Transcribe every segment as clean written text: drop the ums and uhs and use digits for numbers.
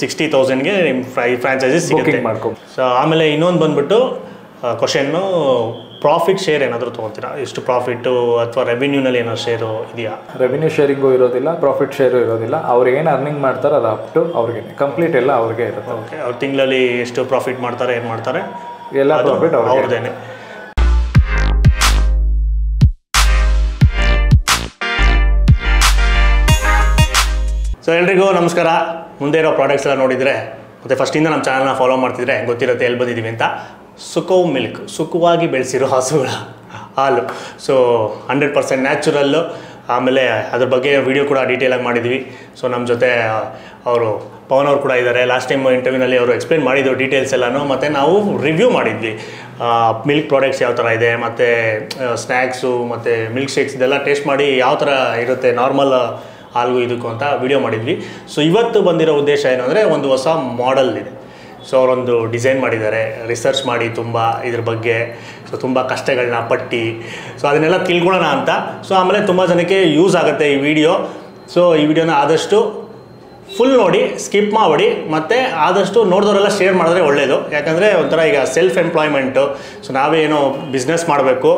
60,000ಗೆ ನಿಮ್ಮ ಫ್ರಾಂಚೈಸಿ ಸಿಗುತ್ತೆ ಮಾಡ್ಕೊಂಡು. ಸೊ ಆಮೇಲೆ ಇನ್ನೊಂದು ಬಂದ್ಬಿಟ್ಟು ಕ್ವಶನ್ನು, ಪ್ರಾಫಿಟ್ ಶೇರ್ ಏನಾದರೂ ತೊಗೊತೀರಾ? ಎಷ್ಟು ಪ್ರಾಫಿಟ್ಟು ಅಥವಾ ರೆವಿನ್ಯೂನಲ್ಲಿ ಏನೋ ಶೇರು ಇದೆಯಾ? ರೆವಿನ್ಯೂ ಶೇರಿಂಗು ಇರೋದಿಲ್ಲ, ಪ್ರಾಫಿಟ್ ಶೇರು ಇರೋದಿಲ್ಲ. ಅವ್ರು ಏನು ಅರ್ನಿಂಗ್ ಮಾಡ್ತಾರೆ ಅದು ಅಪ್ ಟು ಅವ್ರಿಗೆ, ಕಂಪ್ಲೀಟ್ ಎಲ್ಲ ಅವ್ರಿಗೆ ಇರುತ್ತೆ. ಓಕೆ, ಅವ್ರು ತಿಂಗಳಲ್ಲಿ ಎಷ್ಟು ಪ್ರಾಫಿಟ್ ಮಾಡ್ತಾರೆ, ಏನು ಮಾಡ್ತಾರೆ, ಎಲ್ಲ ಪ್ರಾಫಿಟ್ ಅವ್ರದ್ದೇನೆ. ಸೊ ಎಲ್ರಿಗೂ ನಮಸ್ಕಾರ. ಮುಂದೆ ಇರೋ ಪ್ರಾಡಕ್ಟ್ಸ್ ಎಲ್ಲ ನೋಡಿದರೆ ಮತ್ತು ಫಸ್ಟಿಂದ ನಮ್ಮ ಚಾನಲ್ನ ಫಾಲೋ ಮಾಡ್ತಿದ್ರೆ ಗೊತ್ತಿರುತ್ತೆ ಎಲ್ಲಿ ಬಂದಿದ್ದೀವಿ ಅಂತ. ಸುಕೋವ್ ಮಿಲ್ಕ್, ಸುಖವಾಗಿ ಬೆಳೆಸಿರೋ ಹಸುಗಳ ಹಾಲು. So 100% natural. ಆಮೇಲೆ ಅದ್ರ ಬಗ್ಗೆ ವಿಡಿಯೋ ಕೂಡ ಡೀಟೇಲಾಗಿ ಮಾಡಿದ್ವಿ. ಸೊ ನಮ್ಮ ಜೊತೆ ಅವರು ಪವನ್ ಅವ್ರು ಕೂಡ ಇದ್ದಾರೆ. ಲಾಸ್ಟ್ ಟೈಮ್ ಇಂಟರ್ವ್ಯೂನಲ್ಲಿ ಅವರು ಎಕ್ಸ್ಪ್ಲೇನ್ ಮಾಡಿದ್ರು ಡೀಟೇಲ್ಸ್ ಎಲ್ಲನೂ, ಮತ್ತು ನಾವು ರಿವ್ಯೂ ಮಾಡಿದ್ವಿ ಮಿಲ್ಕ್ ಪ್ರಾಡಕ್ಟ್ಸ್ ಯಾವ ಥರ ಇದೆ, ಮತ್ತು ಸ್ನ್ಯಾಕ್ಸು ಮತ್ತು ಮಿಲ್ಕ್ ಶೇಕ್ಸ್ ಇದೆಲ್ಲ ಟೇಸ್ಟ್ ಮಾಡಿ ಯಾವ ಥರ ಇರುತ್ತೆ ನಾರ್ಮಲ್ ಹಾಲ್ಗೂ ಇದಕ್ಕೂ ಅಂತ ವಿಡಿಯೋ ಮಾಡಿದ್ವಿ. ಸೊ ಇವತ್ತು ಬಂದಿರೋ ಉದ್ದೇಶ ಏನು ಅಂದರೆ, ಒಂದು ಹೊಸ ಮಾಡೆಲ್ ಇದೆ. ಸೊ ಅವರೊಂದು ಡಿಸೈನ್ ಮಾಡಿದ್ದಾರೆ, ರಿಸರ್ಚ್ ಮಾಡಿ ತುಂಬ ಇದ್ರ ಬಗ್ಗೆ. ಸೊ ತುಂಬ ಕಷ್ಟಗಳನ್ನ ಪಟ್ಟು ಸೊ ಅದನ್ನೆಲ್ಲ ತಿಳ್ಕೊಳ್ಳೋಣ ಅಂತ. ಸೊ ಆಮೇಲೆ ತುಂಬ ಜನಕ್ಕೆ ಯೂಸ್ ಆಗುತ್ತೆ ಈ ವಿಡಿಯೋ. ಸೊ ಈ ವಿಡಿಯೋನ ಆದಷ್ಟು ಫುಲ್ ನೋಡಿ, ಸ್ಕಿಪ್ ಮಾಡಿ, ಮತ್ತು ಆದಷ್ಟು ನೋಡಿದವರೆಲ್ಲ ಶೇರ್ ಮಾಡಿದ್ರೆ ಒಳ್ಳೆಯದು. ಯಾಕಂದರೆ ಒಂಥರ ಈಗ ಸೆಲ್ಫ್ ಎಂಪ್ಲಾಯ್ಮೆಂಟು. ಸೊ ನಾವೇ ಏನೋ ಬಿಸ್ನೆಸ್ ಮಾಡಬೇಕು,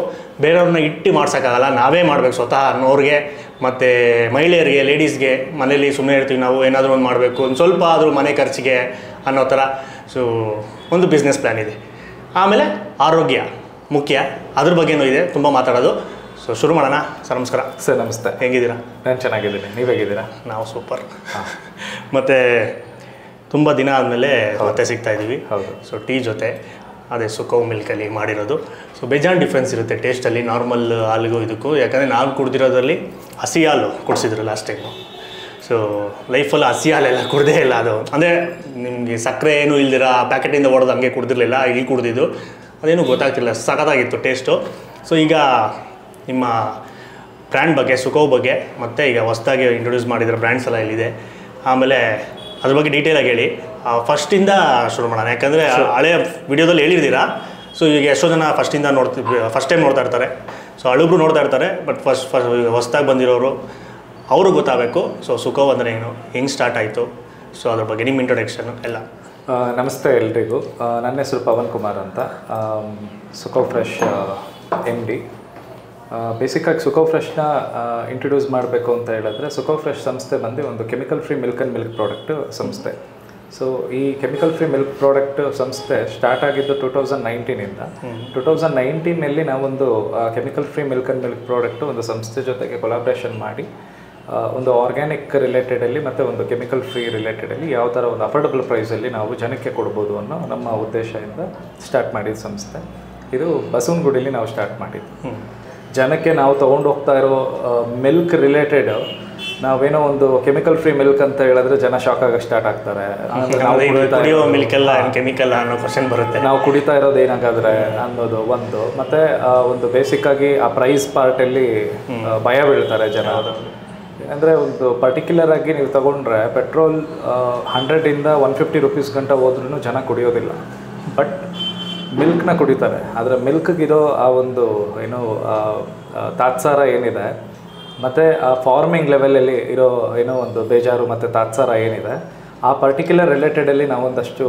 ಬೇರೆಯವ್ರನ್ನ ಇಟ್ಟು ಮಾಡ್ಸೋಕ್ಕಾಗಲ್ಲ, ನಾವೇ ಮಾಡಬೇಕು ಸ್ವತಃ ಅನ್ನೋರಿಗೆ. ಮತ್ತು ಮಹಿಳೆಯರಿಗೆ, ಲೇಡೀಸ್ಗೆ ಮನೇಲಿ ಸುಮ್ಮನೆ ಇರ್ತೀವಿ ನಾವು, ಏನಾದರೂ ಒಂದು ಮಾಡಬೇಕು, ಒಂದು ಸ್ವಲ್ಪ ಆದರೂ ಮನೆ ಖರ್ಚಿಗೆ ಅನ್ನೋ ಥರ. ಸೊ ಒಂದು ಬಿಸ್ನೆಸ್ ಪ್ಲ್ಯಾನ್ ಇದೆ. ಆಮೇಲೆ ಆರೋಗ್ಯ ಮುಖ್ಯ, ಅದ್ರ ಬಗ್ಗೆನೂ ಇದೆ, ತುಂಬ ಮಾತಾಡೋದು. ಸೊ ಶುರು ಮಾಡೋಣ. ಸರ್ ನಮಸ್ಕಾರ. ಸರ್ ನಮಸ್ತೆ. ಹೇಗಿದ್ದೀರಾ? ನಾನು ಚೆನ್ನಾಗಿದ್ದೀನಿ, ನೀವು ಹೇಗಿದ್ದೀರಾ? ನಾವು ಸೂಪರ್. ಮತ್ತು ತುಂಬ ದಿನ ಆದಮೇಲೆ ಮತ್ತೆ ಸಿಗ್ತಾಯಿದ್ದೀವಿ. ಹೌದು. ಸೊ ಟೀ ಜೊತೆ ಅದೇ ಸುಕೋವ್ ಮಿಲ್ಕಲ್ಲಿ ಮಾಡಿರೋದು. ಸೊ ಬೇಜಾನ್ ಡಿಫ್ರೆನ್ಸ್ ಇರುತ್ತೆ ಟೇಸ್ಟಲ್ಲಿ ನಾರ್ಮಲ್ ಹಾಲಿಗೂ ಇದಕ್ಕೂ. ಯಾಕಂದರೆ ನಾವು ಕುಡ್ದಿರೋದ್ರಲ್ಲಿ ಹಸಿ ಹಾಲು ಕುಡಿಸಿದ್ರು ಲಾಸ್ಟ್ ಟೈಮು. ಸೊ ಲೈಫಲ್ಲಿ ಹಸಿ ಹಾಲೆಲ್ಲ ಕುಡ್ದೇ ಇಲ್ಲ. ಅದು ಅಂದರೆ ನಿಮಗೆ ಸಕ್ಕರೆ ಏನೂ ಇಲ್ದಿರ ಪ್ಯಾಕೆಟಿಂದ ಹೊಡೆದು ಹಂಗೆ ಕುಡ್ದಿರಲಿಲ್ಲ, ಇಲ್ಲಿ ಕುಡ್ದಿದ್ದು ಅದೇನು ಗೊತ್ತಾಗ್ತಿಲ್ಲ, ಸಖತ್ತಾಗಿತ್ತು ಟೇಸ್ಟು. ಸೊ ಈಗ ನಿಮ್ಮ ಬ್ರ್ಯಾಂಡ್ ಬಗ್ಗೆ, ಸುಕೋವ್ ಬಗ್ಗೆ, ಮತ್ತು ಈಗ ಹೊಸದಾಗಿ ಇಂಟ್ರೊಡ್ಯೂಸ್ ಮಾಡಿರೋ ಬ್ರ್ಯಾಂಡ್ಸ್ ಎಲ್ಲ ಇಲ್ಲಿದೆ. ಆಮೇಲೆ ಅದ್ರ ಬಗ್ಗೆ ಡೀಟೇಲಾಗಿ ಹೇಳಿ. ಫಸ್ಟಿಂದ ಶುರು ಮಾಡೋಣ, ಯಾಕಂದರೆ ಹಳೆಯ ವಿಡಿಯೋದಲ್ಲಿ ಹೇಳಿದ್ದೀರಾ. ಸೊ ಈಗ ಎಷ್ಟೋ ಜನ ಫಸ್ಟ್ ಟೈಮ್ ನೋಡ್ತಾ ಇರ್ತಾರೆ. ಸೊ ಹಳುಬ್ರು ನೋಡ್ತಾ ಇರ್ತಾರೆ, ಬಟ್ ಹೊಸದಾಗಿ ಬಂದಿರೋರು ಅವರು ಗೊತ್ತಾಗಬೇಕು. ಸೊ ಸುಕೋವ್ ಅಂದರೆ ಏನು, ಹೆಂಗೆ ಸ್ಟಾರ್ಟ್ ಆಯಿತು, ಸೊ ಅದ್ರ ಬಗ್ಗೆ ನಿಮ್ಮ ಇಂಟ್ರೊಡಕ್ಷನ್ ಎಲ್ಲ. ನಮಸ್ತೆ ಎಲ್ರಿಗೂ. ನನ್ನ ಹೆಸರು ಪವನ್ ಕುಮಾರ್ ಅಂತ, ಸುಕೋವ್ ಫ್ರೆಶ್ MD. ಬೇಸಿಕ್ಕಾಗಿ ಸುಕೋವ್ ಫ್ರೆಶ್ನ ಇಂಟ್ರೊಡ್ಯೂಸ್ ಮಾಡಬೇಕು ಅಂತ ಹೇಳಿದ್ರೆ, ಸುಕೋವ್ ಫ್ರೆಶ್ ಸಂಸ್ಥೆ ಬಂದು ಒಂದು chemical free milk and milk product ಸಂಸ್ಥೆ. ಸೊ ಈ ಕೆಮಿಕಲ್ ಫ್ರೀ ಮಿಲ್ಕ್ ಪ್ರಾಡಕ್ಟ್ ಸಂಸ್ಥೆ ಸ್ಟಾರ್ಟ್ ಆಗಿದ್ದು 2019ಇಂದ. 2019ನಲ್ಲಿ ನಾವೊಂದು chemical free milk and milk product ಒಂದು ಸಂಸ್ಥೆ ಜೊತೆಗೆ ಕೊಲಾಬ್ರೇಷನ್ ಮಾಡಿ ಒಂದು ಆರ್ಗ್ಯಾನಿಕ್ ರಿಲೇಟೆಡಲ್ಲಿ ಮತ್ತು ಒಂದು ಕೆಮಿಕಲ್ ಫ್ರೀ ರಿಲೇಟೆಡಲ್ಲಿ ಯಾವ ಥರ ಒಂದು ಅಫೋರ್ಡಬಲ್ ಪ್ರೈಸಲ್ಲಿ ನಾವು ಜನಕ್ಕೆ ಕೊಡ್ಬೋದು ಅನ್ನೋ ನಮ್ಮ ಉದ್ದೇಶದಿಂದ ಸ್ಟಾರ್ಟ್ ಮಾಡಿದ ಸಂಸ್ಥೆ ಇದು. ಬಸವನಗುಡಿಲಿ ನಾವು ಸ್ಟಾರ್ಟ್ ಮಾಡಿದ್ದು. ಜನಕ್ಕೆ ನಾವು ತೊಗೊಂಡು ಹೋಗ್ತಾ ಇರೋ ಮಿಲ್ಕ್ ರಿಲೇಟೆಡ್, ನಾವೇನೋ ಒಂದು ಕೆಮಿಕಲ್ ಫ್ರೀ ಮಿಲ್ಕ್ ಅಂತ ಹೇಳಿದ್ರೆ ಜನ ಶಾಕ್ ಆಗೋಕ್ಕೆ ಸ್ಟಾರ್ಟ್ ಆಗ್ತಾರೆ. ಮಿಲ್ಕೆಲ್ಲ ಕೆಮಿಕಲ್ ಅನ್ನೋ ಕ್ವಶನ್ ಬರುತ್ತೆ. ನಾವು ಕುಡಿತಾ ಇರೋದು ಏನಾಗಾದ್ರೆ ಅನ್ನೋದು ಒಂದು, ಮತ್ತು ಒಂದು ಬೇಸಿಕ್ಕಾಗಿ ಆ ಪ್ರೈಸ್ ಪಾರ್ಟಲ್ಲಿ ಭಯ ಬೀಳ್ತಾರೆ ಜನ. ಅಂದರೆ ಒಂದು ಪರ್ಟಿಕ್ಯುಲರ್ ಆಗಿ ನೀವು ತಗೊಂಡ್ರೆ ಪೆಟ್ರೋಲ್ 100ಇಂದ 150 ರೂಪೀಸ್ ಗಂಟ ಹೋದ್ರೂ ಜನ ಕುಡಿಯೋದಿಲ್ಲ, ಬಟ್ ಮಿಲ್ಕ್ನ ಕುಡಿತಾರೆ. ಆದರೆ ಮಿಲ್ಕ್ಗಿರೋ ಆ ಒಂದು ಏನೋ ತಾತ್ಸಾರ ಏನಿದೆ, ಮತ್ತು ಆ ಫಾರ್ಮಿಂಗ್ ಲೆವೆಲಲ್ಲಿ ಇರೋ ಏನೋ ಒಂದು ಬೇಜಾರು ಮತ್ತು ತಾತ್ಸಾರ ಏನಿದೆ, ಆ ಪರ್ಟಿಕ್ಯುಲರ್ ರಿಲೇಟೆಡಲ್ಲಿ ನಾವೊಂದಷ್ಟು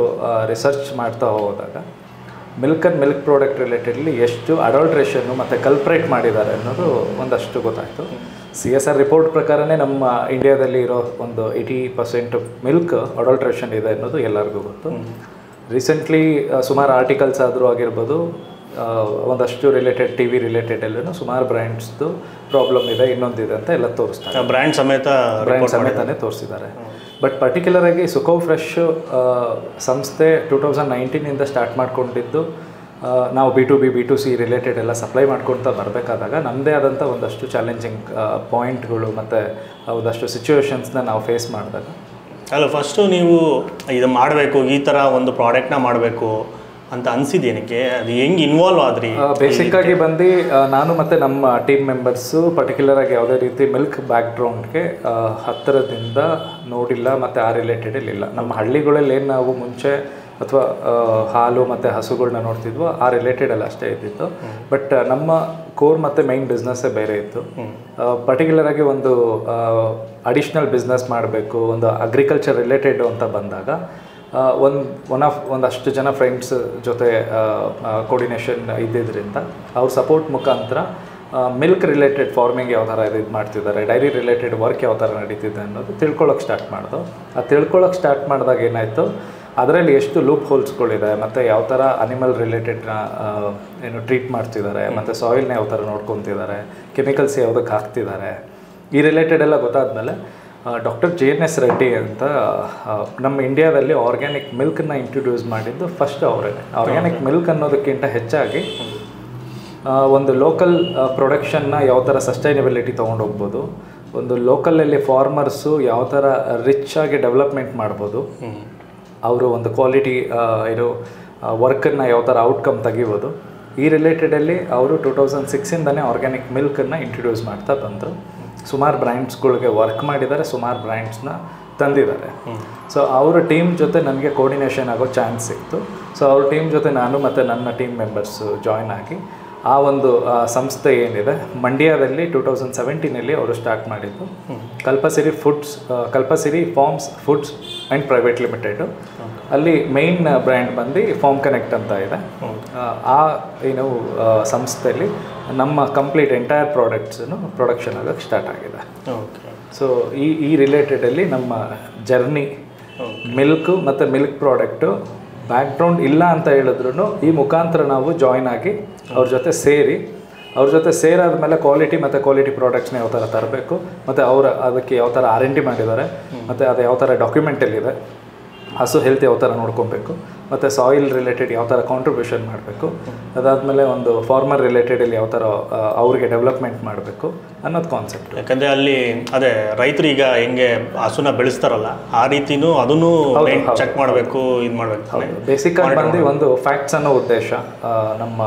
ರಿಸರ್ಚ್ ಮಾಡ್ತಾ ಹೋದಾಗ ಮಿಲ್ಕ್ ಆ್ಯಂಡ್ ಮಿಲ್ಕ್ ಪ್ರಾಡಕ್ಟ್ ರಿಲೇಟೆಡ್ಲಿ ಎಷ್ಟು ಅಡಲ್ಟ್ರೇಷನ್ನು ಮತ್ತು ಕಲ್ಪ್ರೇಟ್ ಮಾಡಿದ್ದಾರೆ ಅನ್ನೋದು ಒಂದಷ್ಟು ಗೊತ್ತಾಯಿತು. CSR ರಿಪೋರ್ಟ್ ಪ್ರಕಾರನೇ ನಮ್ಮ ಇಂಡಿಯಾದಲ್ಲಿ ಇರೋ ಒಂದು 80% ಮಿಲ್ಕ್ ಅಡಲ್ಟ್ರೇಷನ್ ಇದೆ ಅನ್ನೋದು ಎಲ್ಲರಿಗೂ ಗೊತ್ತು. ರೀಸೆಂಟ್ಲಿ ಸುಮಾರು ಆರ್ಟಿಕಲ್ಸ್ ಆದರೂ ಆಗಿರ್ಬೋದು, ಒಂದಷ್ಟು ರಿಲೇಟೆಡ್ TV ರಿಲೇಟೆಡಲ್ಲೂ ಸುಮಾರು ಬ್ರ್ಯಾಂಡ್ಸ್ದು ಪ್ರಾಬ್ಲಮ್ ಇದೆ, ಇನ್ನೊಂದಿದೆ ಅಂತ ಎಲ್ಲ ತೋರಿಸ್ತಾರೆ. ಬ್ರ್ಯಾಂಡ್ ಸಮೇತನೇ ತೋರಿಸಿದ್ದಾರೆ. ಬಟ್ ಪರ್ಟಿಕ್ಯುಲರಾಗಿ ಸುಕೋವ್ ಫ್ರೆಶ್ ಸಂಸ್ಥೆ 2019ಇಂದ ಸ್ಟಾರ್ಟ್ ಮಾಡ್ಕೊಂಡಿದ್ದು. ನಾವು B2B B2C ರಿಲೇಟೆಡ್ ಎಲ್ಲ ಸಪ್ಲೈ ಮಾಡ್ಕೊಳ್ತಾ ಬರಬೇಕಾದಾಗ ನಮ್ಮದೇ ಆದಂಥ ಒಂದಷ್ಟು ಚಾಲೆಂಜಿಂಗ್ ಪಾಯಿಂಟ್ಗಳು ಮತ್ತು ಒಂದಷ್ಟು ಸಿಚುವೇಶನ್ಸ್ನ ನಾವು ಫೇಸ್ ಮಾಡಿದಾಗ, ಅಲ್ಲ ಫಸ್ಟು ನೀವು ಇದು ಮಾಡಬೇಕು, ಈ ಥರ ಒಂದು ಪ್ರಾಡಕ್ಟ್ನ ಮಾಡಬೇಕು ಅಂತ ಅನಿಸಿದ್ದೇನಕ್ಕೆ, ಅದು ಹೆಂಗೆ ಇನ್ವಾಲ್ವ್ ಆದ್ರಿ? ಬೇಸಿಕ್ಕಾಗಿ ಬಂದು ನಾನು ಮತ್ತು ನಮ್ಮ ಟೀಮ್ ಮೆಂಬರ್ಸು ಪರ್ಟಿಕ್ಯುಲರಾಗಿ ಯಾವುದೇ ರೀತಿ ಮಿಲ್ಕ್ ಬ್ಯಾಕ್ಗ್ರೌಂಡ್ಗೆ ಹತ್ತಿರದಿಂದ ನೋಡಿಲ್ಲ ಮತ್ತು ಆ ರಿಲೇಟೆಡಲ್ಲಿ ಇಲ್ಲ. ನಮ್ಮ ಹಳ್ಳಿಗಳಲ್ಲಿ ಏನು ನಾವು ಮುಂಚೆ ಅಥವಾ ಹಾಲು ಮತ್ತು ಹಸುಗಳನ್ನ ನೋಡ್ತಿದ್ವೋ ಆ ರಿಲೇಟೆಡಲ್ಲಿ ಅಷ್ಟೇ ಇದ್ದಿತ್ತು. ಬಟ್ ನಮ್ಮ ಕೋರ್ ಮತ್ತು ಮೈನ್ ಬಿಸ್ನೆಸ್ಸೇ ಬೇರೆ ಇತ್ತು. ಪರ್ಟಿಕ್ಯುಲರಾಗಿ ಒಂದು ಅಡಿಷ್ನಲ್ ಬಿಸ್ನೆಸ್ ಮಾಡಬೇಕು, ಒಂದು ಅಗ್ರಿಕಲ್ಚರ್ ರಿಲೇಟೆಡ್ ಅಂತ ಬಂದಾಗ ಒಂದಷ್ಟು ಜನ ಫ್ರೆಂಡ್ಸ್ ಜೊತೆ ಕೋರ್ಡಿನೇಷನ್ ಇದ್ದಿದ್ದರಿಂದ ಅವ್ರ ಸಪೋರ್ಟ್ ಮುಖಾಂತರ ಮಿಲ್ಕ್ ರಿಲೇಟೆಡ್ ಫಾರ್ಮಿಂಗ್ ಯಾವ ಥರ ಇದು ಮಾಡ್ತಿದ್ದಾರೆ, ಡೈರಿ ರಿಲೇಟೆಡ್ ವರ್ಕ್ ಯಾವ ಥರ ನಡೀತಿದೆ ಅನ್ನೋದು ತಿಳ್ಕೊಳ್ಳೋಕೆ ಸ್ಟಾರ್ಟ್ ಮಾಡ್ದು. ಆ ತಿಳ್ಕೊಳ್ಳೋಕೆ ಸ್ಟಾರ್ಟ್ ಮಾಡಿದಾಗ ಏನಾಯಿತು, ಅದರಲ್ಲಿ ಎಷ್ಟು ಲೂಪ್ ಹೋಲ್ಸ್ಗಳಿದೆ ಮತ್ತು ಯಾವ ಥರ ಅನಿಮಲ್ ರಿಲೇಟೆಡ್ನ ಏನು ಟ್ರೀಟ್ ಮಾಡ್ತಿದ್ದಾರೆ, ಮತ್ತು ಸಾಯಿಲ್ನ ಯಾವ ಥರ ನೋಡ್ಕೊತಿದ್ದಾರೆ, ಕೆಮಿಕಲ್ಸ್ ಯಾವುದಕ್ಕೆ ಹಾಕ್ತಿದ್ದಾರೆ, ಈ ರಿಲೇಟೆಡ್ ಎಲ್ಲ ಗೊತ್ತಾದಮೇಲೆ ಡಾಕ್ಟರ್ JNS ರೆಡ್ಡಿ ಅಂತ ನಮ್ಮ ಇಂಡಿಯಾದಲ್ಲಿ ಆರ್ಗ್ಯಾನಿಕ್ ಮಿಲ್ಕನ್ನ ಇಂಟ್ರೊಡ್ಯೂಸ್ ಮಾಡಿದ್ದು ಫಸ್ಟ್ ಅವರೇ. ಆರ್ಗ್ಯಾನಿಕ್ ಮಿಲ್ಕ್ ಅನ್ನೋದಕ್ಕಿಂತ ಹೆಚ್ಚಾಗಿ ಒಂದು ಲೋಕಲ್ ಪ್ರೊಡಕ್ಷನ್ನ ಯಾವ ಥರ ಸಸ್ಟೈನಬಿಲಿಟಿ ತೊಗೊಂಡೋಗ್ಬೋದು, ಒಂದು ಲೋಕಲಲ್ಲಿ ಫಾರ್ಮರ್ಸು ಯಾವ ಥರ ರಿಚ್ ಆಗಿ ಡೆವಲಪ್ಮೆಂಟ್ ಮಾಡ್ಬೋದು, ಅವರು ಒಂದು ಕ್ವಾಲಿಟಿ ಇದು ವರ್ಕನ್ನು ಯಾವ ಥರ ಔಟ್ಕಮ್ ತೆಗಿಬೋದು, ಈ ರಿಲೇಟೆಡಲ್ಲಿ ಅವರು 2006ಇಂದನೇ ಆರ್ಗ್ಯಾನಿಕ್ ಮಿಲ್ಕನ್ನು ಇಂಟ್ರೊಡ್ಯೂಸ್ ಮಾಡ್ತಾ ಬಂದರು. ಸುಮಾರು ಬ್ರ್ಯಾಂಡ್ಸ್ಗಳಿಗೆ ವರ್ಕ್ ಮಾಡಿದ್ದಾರೆ, ಸುಮಾರು ಬ್ರ್ಯಾಂಡ್ಸ್ನ ತಂದಿದ್ದಾರೆ. ಸೊ ಅವರ ಟೀಮ್ ಜೊತೆ ನನಗೆ ಕೋರ್ಡಿನೇಷನ್ ಆಗೋ ಚಾನ್ಸ್ ಸಿಕ್ತು. ಸೊ ಅವ್ರ ಟೀಮ್ ಜೊತೆ ನಾನು ಮತ್ತು ನನ್ನ ಟೀಮ್ ಮೆಂಬರ್ಸು ಜಾಯ್ನ್ ಆಗಿ ಆ ಒಂದು ಸಂಸ್ಥೆ ಏನಿದೆ ಮಂಡ್ಯದಲ್ಲಿ 2017 ಅವರು ಸ್ಟಾರ್ಟ್ ಮಾಡಿದ್ದು Kalpasiri farms foods and private limited. ಅಲ್ಲಿ ಮೇನ್ ಬ್ರ್ಯಾಂಡ್ ಬಂದು ಫಾರ್ಮ್ ಕನೆಕ್ಟ್ ಅಂತ ಇದೆ. ಆ ಏನು ಸಂಸ್ಥೆಯಲ್ಲಿ ನಮ್ಮ ಕಂಪ್ಲೀಟ್ ಎಂಟೈರ್ ಪ್ರಾಡಕ್ಟ್ಸನ್ನು ಪ್ರೊಡಕ್ಷನ್ ಆಗೋಕ್ಕೆ ಸ್ಟಾರ್ಟ್ ಆಗಿದೆ. ಸೊ ಈ ರಿಲೇಟೆಡಲ್ಲಿ ನಮ್ಮ ಜರ್ನಿ ಮಿಲ್ಕು ಮತ್ತು ಮಿಲ್ಕ್ ಪ್ರಾಡಕ್ಟು ಬ್ಯಾಕ್ಗ್ರೌಂಡ್ ಇಲ್ಲ ಅಂತ ಹೇಳಿದ್ರು ಈ ಮುಖಾಂತರ ನಾವು ಜಾಯ್ನ್ ಆಗಿ ಅವ್ರ ಜೊತೆ ಸೇರಾದ ಮೇಲೆ ಕ್ವಾಲಿಟಿ ಪ್ರಾಡಕ್ಟ್ಸ್ನ ಯಾವ ಥರ ತರಬೇಕು, ಮತ್ತು ಅದಕ್ಕೆ ಯಾವ ಥರ R&D ಮಾಡಿದ್ದಾರೆ, ಮತ್ತು ಅದು ಯಾವ ಥರ ಡಾಕ್ಯುಮೆಂಟಲ್ಲಿದೆ, ಹಸು ಹೆಲ್ತ್ ಯಾವ ಥರ ನೋಡ್ಕೊಬೇಕು, ಮತ್ತು ಸಾಯಿಲ್ ರಿಲೇಟೆಡ್ ಯಾವ ಥರ ಕಾಂಟ್ರಿಬ್ಯೂಷನ್ ಮಾಡಬೇಕು, ಅದಾದಮೇಲೆ ಒಂದು ಫಾರ್ಮರ್ ರಿಲೇಟೆಡಲ್ಲಿ ಯಾವ ಥರ ಅವ್ರಿಗೆ ಡೆವಲಪ್ಮೆಂಟ್ ಮಾಡಬೇಕು ಅನ್ನೋದು ಕಾನ್ಸೆಪ್ಟ್. ಯಾಕಂದರೆ ಅಲ್ಲಿ ಅದೇ ರೈತರು ಈಗ ಹೆಂಗೆ ಹಸುನ ಬೆಳೆಸ್ತಾರಲ್ಲ ಆ ರೀತಿನೂ ಅದನ್ನು ಚೆಕ್ ಮಾಡಬೇಕು, ಇದು ಮಾಡಬೇಕು. ಬೇಸಿಕಾಗಿ ಬಂದು ಒಂದು ಫ್ಯಾಕ್ಟ್ಸ್ ಅನ್ನೋ ಉದ್ದೇಶ ನಮ್ಮ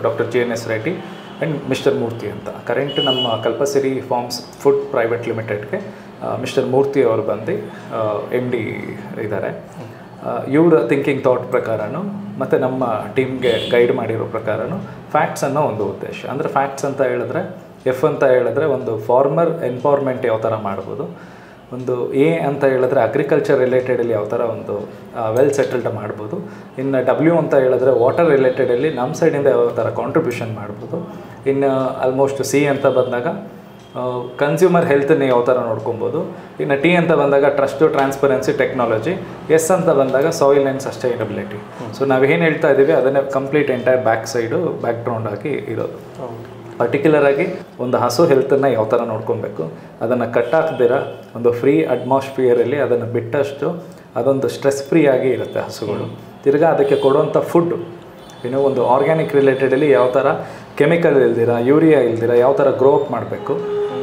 doctor JNS Reddy and mister Murthy ಅಂತ ಕರೆಂಟ್ ನಮ್ಮ ಕಲ್ಪಸಿರಿ ಫಾರ್ಮ್ಸ್ ಫುಡ್ ಪ್ರೈವೇಟ್ ಲಿಮಿಟೆಡ್ಗೆ ಮಿಸ್ಟರ್ ಮೂರ್ತಿ ಅವರು ಬಂದು MD ಇದ್ದಾರೆ. ಇವರ ಥಿಂಕಿಂಗ್ ಥಾಟ್ ಪ್ರಕಾರನೂ ಮತ್ತು ನಮ್ಮ ಟೀಮ್ಗೆ ಗೈಡ್ ಮಾಡಿರೋ ಪ್ರಕಾರನೂ ಫ್ಯಾಕ್ಟ್ಸ್ ಅನ್ನೋ ಒಂದು ಉದ್ದೇಶ. ಅಂದರೆ ಫ್ಯಾಕ್ಟ್ಸ್ ಅಂತ ಹೇಳಿದ್ರೆ ಅಂತ ಹೇಳಿದ್ರೆ ಒಂದು ಫಾರ್ಮರ್ ಎಂಪವರ್ಮೆಂಟ್ ಯಾವ ಥರ ಮಾಡ್ಬೋದು, ಒಂದು ಅಂತ ಹೇಳಿದ್ರೆ ಅಗ್ರಿಕಲ್ಚರ್ ರಿಲೇಟೆಡಲ್ಲಿ ಯಾವ ಥರ ಒಂದು ವೆಲ್ ಸೆಟಲ್ಡ್ ಮಾಡ್ಬೋದು, ಇನ್ನು W ಅಂತ ಹೇಳಿದ್ರೆ ವಾಟರ್ ರಿಲೇಟೆಡಲ್ಲಿ ನಮ್ಮ ಸೈಡಿಂದ ಯಾವ ಥರ ಕಾಂಟ್ರಿಬ್ಯೂಷನ್ ಮಾಡ್ಬೋದು, ಇನ್ನು ಆಲ್ಮೋಸ್ಟ್ C ಅಂತ ಬಂದಾಗ ಕನ್ಸ್ಯೂಮರ್ ಹೆಲ್ತನ್ನ ಯಾವ ಥರ ನೋಡ್ಕೊಬೋದು, ಇನ್ನು T ಅಂತ ಬಂದಾಗ ಟ್ರಸ್ಟು ಟ್ರಾನ್ಸ್ಪರೆನ್ಸಿ ಟೆಕ್ನಾಲಜಿ, S ಅಂತ ಬಂದಾಗ ಸಾಯಿಲ್ ಆ್ಯಂಡ್ ಸಸ್ಟೈನಬಿಲಿಟಿ. ಸೊ ನಾವೇನು ಹೇಳ್ತಾ ಇದ್ದೀವಿ ಅದನ್ನೇ ಕಂಪ್ಲೀಟ್ ಎಂಟೈರ್ ಬ್ಯಾಕ್ಗ್ರೌಂಡ್ ಆಗಿ ಇರೋದು. ಪರ್ಟಿಕ್ಯುಲರಾಗಿ ಒಂದು ಹಸು ಹೆಲ್ತನ್ನು ಯಾವ ಥರ ನೋಡ್ಕೊಬೇಕು, ಅದನ್ನು ಕಟ್ಟಾಕ್ದಿರ ಒಂದು ಫ್ರೀ ಅಟ್ಮಾಸ್ಫಿಯರಲ್ಲಿ ಅದನ್ನು ಬಿಟ್ಟಷ್ಟು ಅದೊಂದು ಸ್ಟ್ರೆಸ್ ಫ್ರೀ ಆಗಿ ಇರುತ್ತೆ ಹಸುಗಳು. ತಿರ್ಗಾ ಅದಕ್ಕೆ ಕೊಡುವಂಥ ಫುಡ್ಡು ಒಂದು ಆರ್ಗ್ಯಾನಿಕ್ ರಿಲೇಟೆಡಲ್ಲಿ ಯಾವ ಥರ ಕೆಮಿಕಲ್ ಇಲ್ದಿರ, ಯೂರಿಯಾ ಇಲ್ದಿರ ಯಾವ ಥರ ಗ್ರೋ ಅಪ್ ಮಾಡಬೇಕು,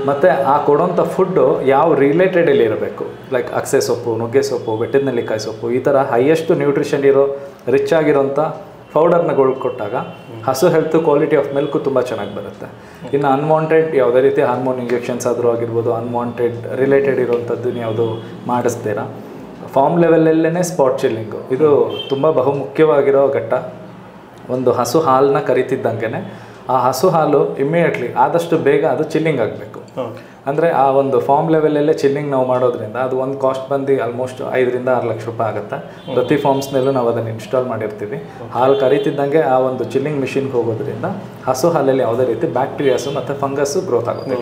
ಮತ್ತು ಆ ಕೊಡೋಂಥ ಫುಡ್ಡು ಯಾವ ರಿಲೇಟೆಡಲ್ಲಿ ಇರಬೇಕು, ಲೈಕ್ ಅಗಸೆ ಸೊಪ್ಪು, ನುಗ್ಗೆ ಸೊಪ್ಪು, ಬೆಟ್ಟದ ನೆಲ್ಲಿಕಾಯಿ ಸೊಪ್ಪು, ಈ ಥರ ಹೈಯೆಸ್ಟ್ ನ್ಯೂಟ್ರಿಷನ್ ಇರೋ ರಿಚ್ ಆಗಿರೋಂಥ ಪೌಡರ್ನಗಳು ಕೊಟ್ಟಾಗ ಹಸು ಹೆಲ್ತ್ ಕ್ವಾಲಿಟಿ ಆಫ್ ಮಿಲ್ಕು ತುಂಬ ಚೆನ್ನಾಗಿ ಬರುತ್ತೆ. ಇನ್ನು ಅನ್ವಾಂಟೆಡ್ ಯಾವುದೇ ರೀತಿ ಹಾರ್ಮೋನ್ ಇಂಜೆಕ್ಷನ್ಸ್ ಆದರೂ ಆಗಿರ್ಬೋದು, ಅನ್ವಾಂಟೆಡ್ ರಿಲೇಟೆಡ್ ಇರೋವಂಥದ್ದು ಯಾವುದು ಮಾಡಿಸ್ತೀರಾ, ಫಾರ್ಮ್ ಲೆವೆಲಲ್ಲೇ ಸ್ಪಾಟ್ ಚಿಲ್ಲಿಂಗು ಇದು ತುಂಬ ಬಹುಮುಖ್ಯವಾಗಿರೋ ಘಟ್ಟ. ಒಂದು ಹಸು ಹಾಲನ್ನ ಕರಿತಿದ್ದಂಗೆ ಆ ಹಸು ಹಾಲು ಇಮ್ಮಿಡಿಯೇಟ್ಲಿ ಆದಷ್ಟು ಬೇಗ ಅದು ಚಿಲ್ಲಿಂಗ್ ಆಗಬೇಕು. ಅಂದರೆ ಆ ಒಂದು ಫಾರ್ಮ್ ಲೆವೆಲಲ್ಲೇ ಚಿಲ್ಲಿಂಗ್ ನಾವು ಮಾಡೋದ್ರಿಂದ ಅದು ಒಂದು ಕಾಸ್ಟ್ ಬಂದು ಆಲ್ಮೋಸ್ಟ್ 5 ರಿಂದ 6 ಲಕ್ಷ ರೂಪಾಯಿ ಆಗುತ್ತೆ. ಪ್ರತಿ ಫಾರ್ಮ್ಸ್ನಲ್ಲೂ ನಾವು ಅದನ್ನು ಇನ್ಸ್ಟಾಲ್ ಮಾಡಿರ್ತೀವಿ. ಹಾಲು ಕರಿತಿದ್ದಂಗೆ ಆ ಒಂದು ಚಿಲ್ಲಿಂಗ್ ಮಿಷಿನ್ಗೆ ಹೋಗೋದ್ರಿಂದ ಹಸು ಹಾಲಲ್ಲಿ ಯಾವುದೇ ರೀತಿ ಬ್ಯಾಕ್ಟೀರಿಯಾಸು ಮತ್ತು ಫಂಗಸ್ಸು ಗ್ರೋತ್ ಆಗುತ್ತೆ.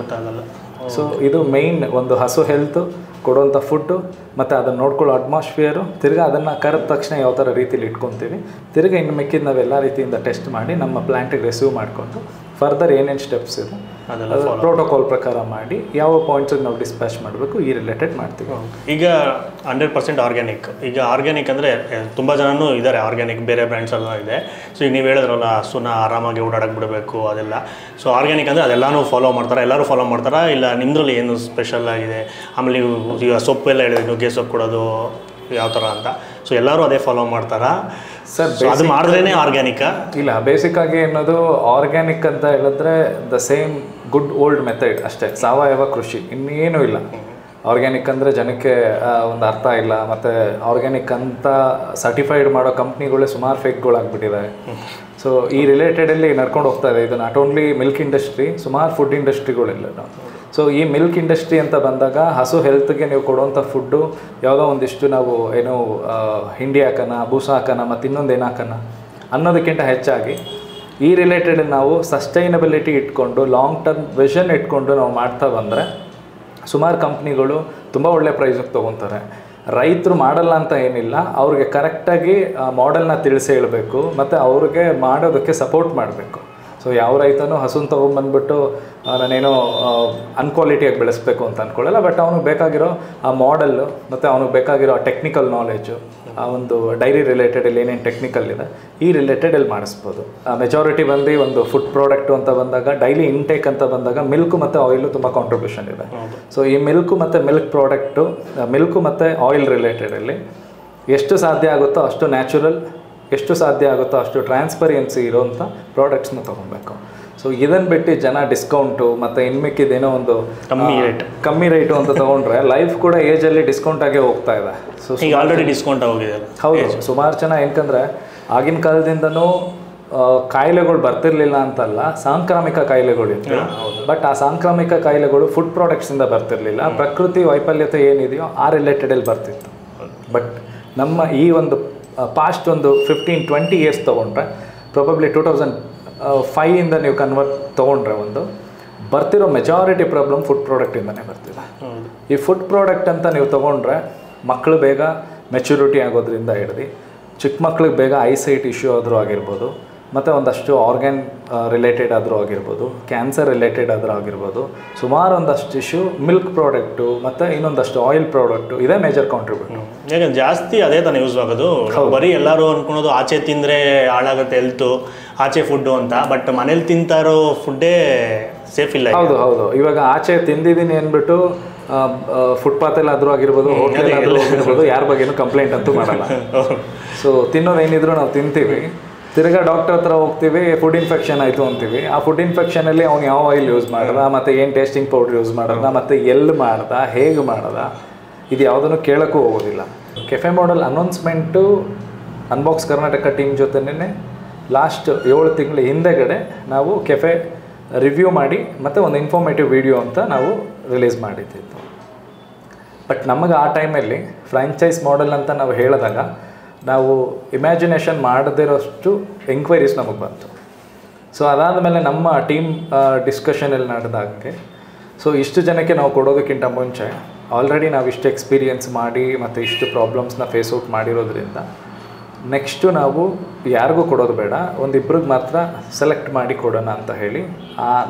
ಸೊ ಇದು ಮೇಯ್ನ್ ಒಂದು ಹಸು ಹೆಲ್ತು, ಕೊಡುವಂಥ ಫುಡ್ಡು ಮತ್ತು ಅದನ್ನು ನೋಡ್ಕೊಳ್ಳೋ ಅಟ್ಮಾಸ್ಫಿಯರು, ತಿರ್ಗಿ ಅದನ್ನು ಕರೆದ ತಕ್ಷಣ ಯಾವ ಥರ ರೀತಿಲಿ ಇಟ್ಕೊತೀವಿ, ತಿರ್ಗಿ ಇನ್ನು ಮಿಕ್ಕಿದ ನಾವೆಲ್ಲ ರೀತಿಯಿಂದ ಟೆಸ್ಟ್ ಮಾಡಿ ನಮ್ಮ ಪ್ಲ್ಯಾಂಟಿಗೆ ರಿಸೀವ್ ಮಾಡಿಕೊಂಡು ಫರ್ದರ್ ಏನೇನು ಸ್ಟೆಪ್ಸ್ ಇದೆ ಅದೆಲ್ಲ ಪ್ರೋಟೋಕಾಲ್ ಪ್ರಕಾರ ಮಾಡಿ ಯಾವ ಪಾಯಿಂಟ್ಸಿಗೆ ನಾವು ಡಿಸ್ಪ್ಯಾಚ್ ಮಾಡಬೇಕು ಈ ರಿಲೇಟೆಡ್ ಮಾಡ್ತೀವಿ. ಈಗ 100% ಆರ್ಗ್ಯಾನಿಕ್. ಈಗ ಆರ್ಗ್ಯಾನಿಕ್ ಅಂದರೆ ತುಂಬ ಜನನೂ ಇದ್ದಾರೆ, ಆರ್ಗ್ಯಾನಿಕ್ ಬೇರೆ ಬ್ರ್ಯಾಂಡ್ಸ್ ಎಲ್ಲ ಇದೆ. ಸೊ ಈಗ ನೀವು ಹೇಳಿದ್ರಲ್ಲ ಹಸುನ ಆರಾಮಾಗಿ ಓಡಾಡಕ್ಕೆ ಬಿಡಬೇಕು ಅದೆಲ್ಲ. ಸೊ ಆರ್ಗ್ಯಾನಿಕ್ ಅಂದರೆ ಅದೆಲ್ಲನೂ ಫಾಲೋ ಮಾಡ್ತಾರೆ, ಎಲ್ಲರೂ ಫಾಲೋ ಮಾಡ್ತಾರಾ, ಇಲ್ಲ ನಿಮ್ಮದ್ರಲ್ಲಿ ಏನು ಸ್ಪೆಷಲ್ ಆಗಿದೆ? ಆಮೇಲೆ ನೀವು ಈಗ ಸೊಪ್ಪೆಲ್ಲ ಹೇಳಿದ್ರೆ ನುಗ್ಗೆ ಸೊಪ್ಪು ಕೊಡೋದು ಯಾವ ಥರ ಅಂತ, ಸೊ ಎಲ್ಲರೂ ಅದೇ ಫಾಲೋ ಮಾಡ್ತಾರಾ ಸರ್? ಅದು ಮಾಡಿದ್ರೇ ಆರ್ಗ್ಯಾನಿಕಾ? ಇಲ್ಲ, ಬೇಸಿಕ್ಕಾಗಿ ಅನ್ನೋದು ಆರ್ಗ್ಯಾನಿಕ್ ಅಂತ ಹೇಳಿದ್ರೆ the same good old method ಅಷ್ಟೇ, ಸಾವಯವ ಕೃಷಿ, ಇನ್ನೇನೂ ಇಲ್ಲ. ಆರ್ಗ್ಯಾನಿಕ್ ಅಂದರೆ ಜನಕ್ಕೆ ಒಂದು ಅರ್ಥ ಇಲ್ಲ, ಮತ್ತು ಆರ್ಗ್ಯಾನಿಕ್ ಅಂತ ಸರ್ಟಿಫೈಡ್ ಮಾಡೋ ಕಂಪ್ನಿಗಳೇ ಸುಮಾರು ಫೇಕ್ಗಳಾಗ್ಬಿಟ್ಟಿದ್ದಾರೆ. ಸೊ ಈ ರಿಲೇಟೆಡಲ್ಲಿ ನಡ್ಕೊಂಡು ಹೋಗ್ತಾ ಇದೆ. ಇದು ನಾಟ್ ಓನ್ಲಿ ಮಿಲ್ಕ್ ಇಂಡಸ್ಟ್ರಿ, ಸುಮಾರು ಫುಡ್ ಇಂಡಸ್ಟ್ರಿಗಳೆಲ್ಲ. ಸೊ ಈ ಮಿಲ್ಕ್ ಇಂಡಸ್ಟ್ರಿ ಅಂತ ಬಂದಾಗ ಹಸು ಹೆಲ್ತ್ಗೆ ನೀವು ಕೊಡುವಂಥ ಫುಡ್ಡು ಯಾವುದೋ ಒಂದಿಷ್ಟು ನಾವು ಏನು ಹಿಂಡಿ ಹಾಕೋಣ, ಬೂಸ ಹಾಕೋಣ, ಮತ್ತು ಇನ್ನೊಂದು ಏನು ಹಾಕೋಣ ಅನ್ನೋದಕ್ಕಿಂತ ಹೆಚ್ಚಾಗಿ ಈ ರಿಲೇಟೆಡ್ ನಾವು ಸಸ್ಟೈನಬಿಲಿಟಿ ಇಟ್ಕೊಂಡು ಲಾಂಗ್ ಟರ್ಮ್ ವಿಷನ್ ಇಟ್ಕೊಂಡು ನಾವು ಮಾಡ್ತಾ ಬಂದರೆ ಸುಮಾರು ಕಂಪ್ನಿಗಳು ತುಂಬ ಒಳ್ಳೆ ಪ್ರೈಸಿಗೆ ತೊಗೊತಾರೆ. ರೈತರು ಮಾಡಲ್ಲ ಅಂತ ಏನಿಲ್ಲ, ಅವ್ರಿಗೆ ಕರೆಕ್ಟಾಗಿ ಮಾಡೆಲ್ನ ತಿಳಿಸಿ ಹೇಳಬೇಕು ಮತ್ತು ಅವ್ರಿಗೆ ಮಾಡೋದಕ್ಕೆ ಸಪೋರ್ಟ್ ಮಾಡಬೇಕು. ಸೊ ಯಾವ ರೈತನೂ ಹಸುನ ತೊಗೊಂಬಂದ್ಬಿಟ್ಟು ನಾನೇನೋ ಅನ್ಕ್ವಾಲಿಟಿಯಾಗಿ ಬೆಳೆಸಬೇಕು ಅಂತ ಅಂದ್ಕೊಳ್ಳಲ್ಲ, ಬಟ್ ಅವನಿಗೆ ಬೇಕಾಗಿರೋ ಆ ಮಾಡೆಲ್ಲು ಮತ್ತು ಅವನಿಗೆ ಬೇಕಾಗಿರೋ ಆ ಟೆಕ್ನಿಕಲ್ ನಾಲೆಜು, ಆ ಒಂದು ಡೈರಿ ರಿಲೇಟೆಡಲ್ಲಿ ಏನೇನು ಟೆಕ್ನಿಕಲ್ ಇದೆ ಈ ರಿಲೇಟೆಡಲ್ಲಿ ಮಾಡಿಸ್ಬೋದು. ಮೆಜಾರಿಟಿ ಬಂದು ಒಂದು ಫುಡ್ ಪ್ರಾಡಕ್ಟು ಅಂತ ಬಂದಾಗ, ಡೈಲಿ ಇಂಟೇಕ್ ಅಂತ ಬಂದಾಗ ಮಿಲ್ಕು ಮತ್ತು ಆಯಿಲು ತುಂಬ ಕಾಂಟ್ರಿಬ್ಯೂಷನ್ ಇದೆ. ಸೊ ಈ ಮಿಲ್ಕು ಮತ್ತು ಮಿಲ್ಕ್ ಪ್ರಾಡಕ್ಟು, ಮಿಲ್ಕು ಮತ್ತು ಆಯಿಲ್ ರಿಲೇಟೆಡಲ್ಲಿ ಎಷ್ಟು ಸಾಧ್ಯ ಆಗುತ್ತೋ ಅಷ್ಟು ನ್ಯಾಚುರಲ್, ಎಷ್ಟು ಸಾಧ್ಯ ಆಗುತ್ತೋ ಅಷ್ಟು ಟ್ರಾನ್ಸ್ಪರೆನ್ಸಿ ಇರೋವಂಥ ಪ್ರಾಡಕ್ಟ್ಸ್ನ ತೊಗೊಬೇಕು. ಸೊ ಇದನ್ನು ಬಿಟ್ಟು ಜನ ಡಿಸ್ಕೌಂಟು ಮತ್ತು ಇನ್ಮಿಕ್ಕಿದೇನೋ ಒಂದು ಕಮ್ಮಿ ರೇಟು ಅಂತ ತೊಗೊಂಡ್ರೆ ಲೈಫ್ ಕೂಡ ಏಜಲ್ಲಿ ಡಿಸ್ಕೌಂಟ್ ಆಗೇ ಹೋಗ್ತಾ ಇದೆ. ಸೊ ಈಗ ಆಲ್ರೆಡಿ ಡಿಸ್ಕೌಂಟ್ ಆಗೋಗಿದೆ. ಹೌದು, ಸುಮಾರು ಜನ ಏನಂದರೆ ಆಗಿನ ಕಾಲದಿಂದನೂ ಕಾಯಿಲೆಗಳು ಬರ್ತಿರ್ಲಿಲ್ಲ ಅಂತಲ್ಲ, ಸಾಂಕ್ರಾಮಿಕ ಕಾಯಿಲೆಗಳಿತ್ತು. ಬಟ್ ಆ ಸಾಂಕ್ರಾಮಿಕ ಕಾಯಿಲೆಗಳು ಫುಡ್ ಪ್ರಾಡಕ್ಟ್ಸಿಂದ ಬರ್ತಿರ್ಲಿಲ್ಲ, ಪ್ರಕೃತಿ ವೈಫಲ್ಯತೆ ಏನಿದೆಯೋ ಆ ರಿಲೇಟೆಡಲ್ಲಿ ಬರ್ತಿತ್ತು. ಬಟ್ ನಮ್ಮ ಈ ಒಂದು ಪಾಸ್ಟ್ ಒಂದು 15-20 ಇಯರ್ಸ್ ತೊಗೊಂಡ್ರೆ, ಪ್ರಾಬಬ್ಲಿ 2005ಇಂದ ನೀವು ಕನ್ವರ್ಟ್ ತೊಗೊಂಡ್ರೆ ಒಂದು ಬರ್ತಿರೋ ಮೆಜಾರಿಟಿ ಪ್ರಾಬ್ಲಮ್ ಫುಡ್ ಪ್ರಾಡಕ್ಟಿಂದನೇ ಬರ್ತಿದೆ. ಈ ಫುಡ್ ಪ್ರಾಡಕ್ಟ್ ಅಂತ ನೀವು ತೊಗೊಂಡ್ರೆ ಮಕ್ಕಳು ಬೇಗ ಮೆಚುರಿಟಿ ಆಗೋದ್ರಿಂದ ಹಿಡ್ದು ಚಿಕ್ಕ ಮಕ್ಳಿಗೆ ಬೇಗ ಐಸೈಟ್ ಇಶ್ಯೂ ಆದರೂ ಆಗಿರ್ಬೋದು, ಮತ್ತು ಒಂದಷ್ಟು ಆರ್ಗ್ಯಾನ್ ರಿಲೇಟೆಡ್ ಆದರೂ ಆಗಿರ್ಬೋದು, ಕ್ಯಾನ್ಸರ್ ರಿಲೇಟೆಡ್ ಆದರೂ ಆಗಿರ್ಬೋದು, ಸುಮಾರು ಒಂದಷ್ಟು ಇಶ್ಯೂ ಮಿಲ್ಕ್ ಪ್ರಾಡಕ್ಟು ಮತ್ತು ಇನ್ನೊಂದಷ್ಟು ಆಯಿಲ್ ಪ್ರಾಡಕ್ಟು ಇದೇ ಮೇಜರ್ ಕಾಂಟ್ರಿಬ್ಯೂಟ್. ಯಾಕಂದ್ರೆ ಜಾಸ್ತಿ ಅದೇ ತಾನೇ ಯೂಸ್ ಆಗೋದು. ಬರೀ ಎಲ್ಲರೂ ಅನ್ಕೊಳೋದು ಆಚೆ ತಿಂದರೆ ಹಾಳಾಗುತ್ತೆ ಹೆಲ್ತು, ಆಚೆ ಫುಡ್ಡು ಅಂತ. ಬಟ್ ಮನೇಲಿ ತಿಂತಾರೋ ಫುಡ್ಡೇ ಸೇಫ್ ಇಲ್ಲ. ಹೌದು. ಇವಾಗ ಆಚೆ ತಿಂದಿದ್ದೀನಿ ಅಂದ್ಬಿಟ್ಟು ಫುಟ್ಪಾತಲ್ಲಾದರೂ ಆಗಿರ್ಬೋದು, ಹೋಟೆಲ್ಲಾದರೂ ಆಗಿರ್ಬೋದು, ಯಾರ ಬಗ್ಗೆನೂ ಕಂಪ್ಲೇಂಟ್ ಅಂತೂ ಮಾಡಲ್ಲ. ಸೊ ತಿನ್ನೋದೇನಿದ್ರು ನಾವು ತಿಂತೀವಿ, ತಿರ್ಗಾ ಡಾಕ್ಟರ್ ಹತ್ರ ಹೋಗ್ತೀವಿ, ಫುಡ್ ಇನ್ಫೆಕ್ಷನ್ ಆಯಿತು ಅಂತೀವಿ. ಆ ಫುಡ್ ಇನ್ಫೆಕ್ಷನಲ್ಲಿ ಅವ್ನು ಯಾವ ಆಯಿಲ್ ಯೂಸ್ ಮಾಡ್ದ, ಮತ್ತು ಏನು ಟೇಸ್ಟಿಂಗ್ ಪೌಡ್ರ್ ಯೂಸ್ ಮಾಡ್ದ, ಮತ್ತು ಎಲ್ಲಿ ಮಾಡ್ದ, ಹೇಗೆ ಮಾಡ್ದ, ಇದು ಯಾವುದನ್ನು ಕೇಳೋಕ್ಕೂ ಹೋಗೋದಿಲ್ಲ. Cafe model announcement unbox Karnataka team ಜೊತೆನೇ ಲಾಸ್ಟ್ 7 ತಿಂಗಳ ಹಿಂದೆಗಡೆ ನಾವು ಕೆಫೆ ರಿವ್ಯೂ ಮಾಡಿ ಮತ್ತು ಒಂದು ಇನ್ಫಾರ್ಮೇಟಿವ್ ವಿಡಿಯೋ ಅಂತ ನಾವು ರಿಲೀಸ್ ಮಾಡಿದ್ದಿತ್ತು. ಬಟ್ ನಮಗೆ ಆ ಟೈಮಲ್ಲಿ ಫ್ರಾಂಚೈಸ್ ಮಾಡೆಲ್ ಅಂತ ನಾವು ಹೇಳಿದಾಗ ನಾವು ಇಮ್ಯಾಜಿನೇಷನ್ ಮಾಡದಿರೋಷ್ಟು ಎಂಕ್ವೈರೀಸ್ ನಮಗೆ ಬಂತು. ಸೊ ಅದಾದಮೇಲೆ ನಮ್ಮ ಟೀಮ್ ಡಿಸ್ಕಷನಲ್ಲಿ ನಡೆದಾಗೆ, ಸೊ ಇಷ್ಟು ಜನಕ್ಕೆ ನಾವು ಕೊಡೋದಕ್ಕಿಂತ ಮುಂಚೆ ಆಲ್ರೆಡಿ ನಾವು ಇಷ್ಟು ಎಕ್ಸ್ಪೀರಿಯೆನ್ಸ್ ಮಾಡಿ ಮತ್ತು ಇಷ್ಟು ಪ್ರಾಬ್ಲಮ್ಸ್ನ ಫೇಸ್ ಔಟ್ ಮಾಡಿರೋದ್ರಿಂದ ನೆಕ್ಸ್ಟು ನಾವು ಯಾರಿಗೂ ಕೊಡೋದು ಬೇಡ, ಒಂದಿಬ್ರಿಗೆ ಮಾತ್ರ ಸೆಲೆಕ್ಟ್ ಮಾಡಿ ಕೊಡೋಣ ಅಂತ ಹೇಳಿ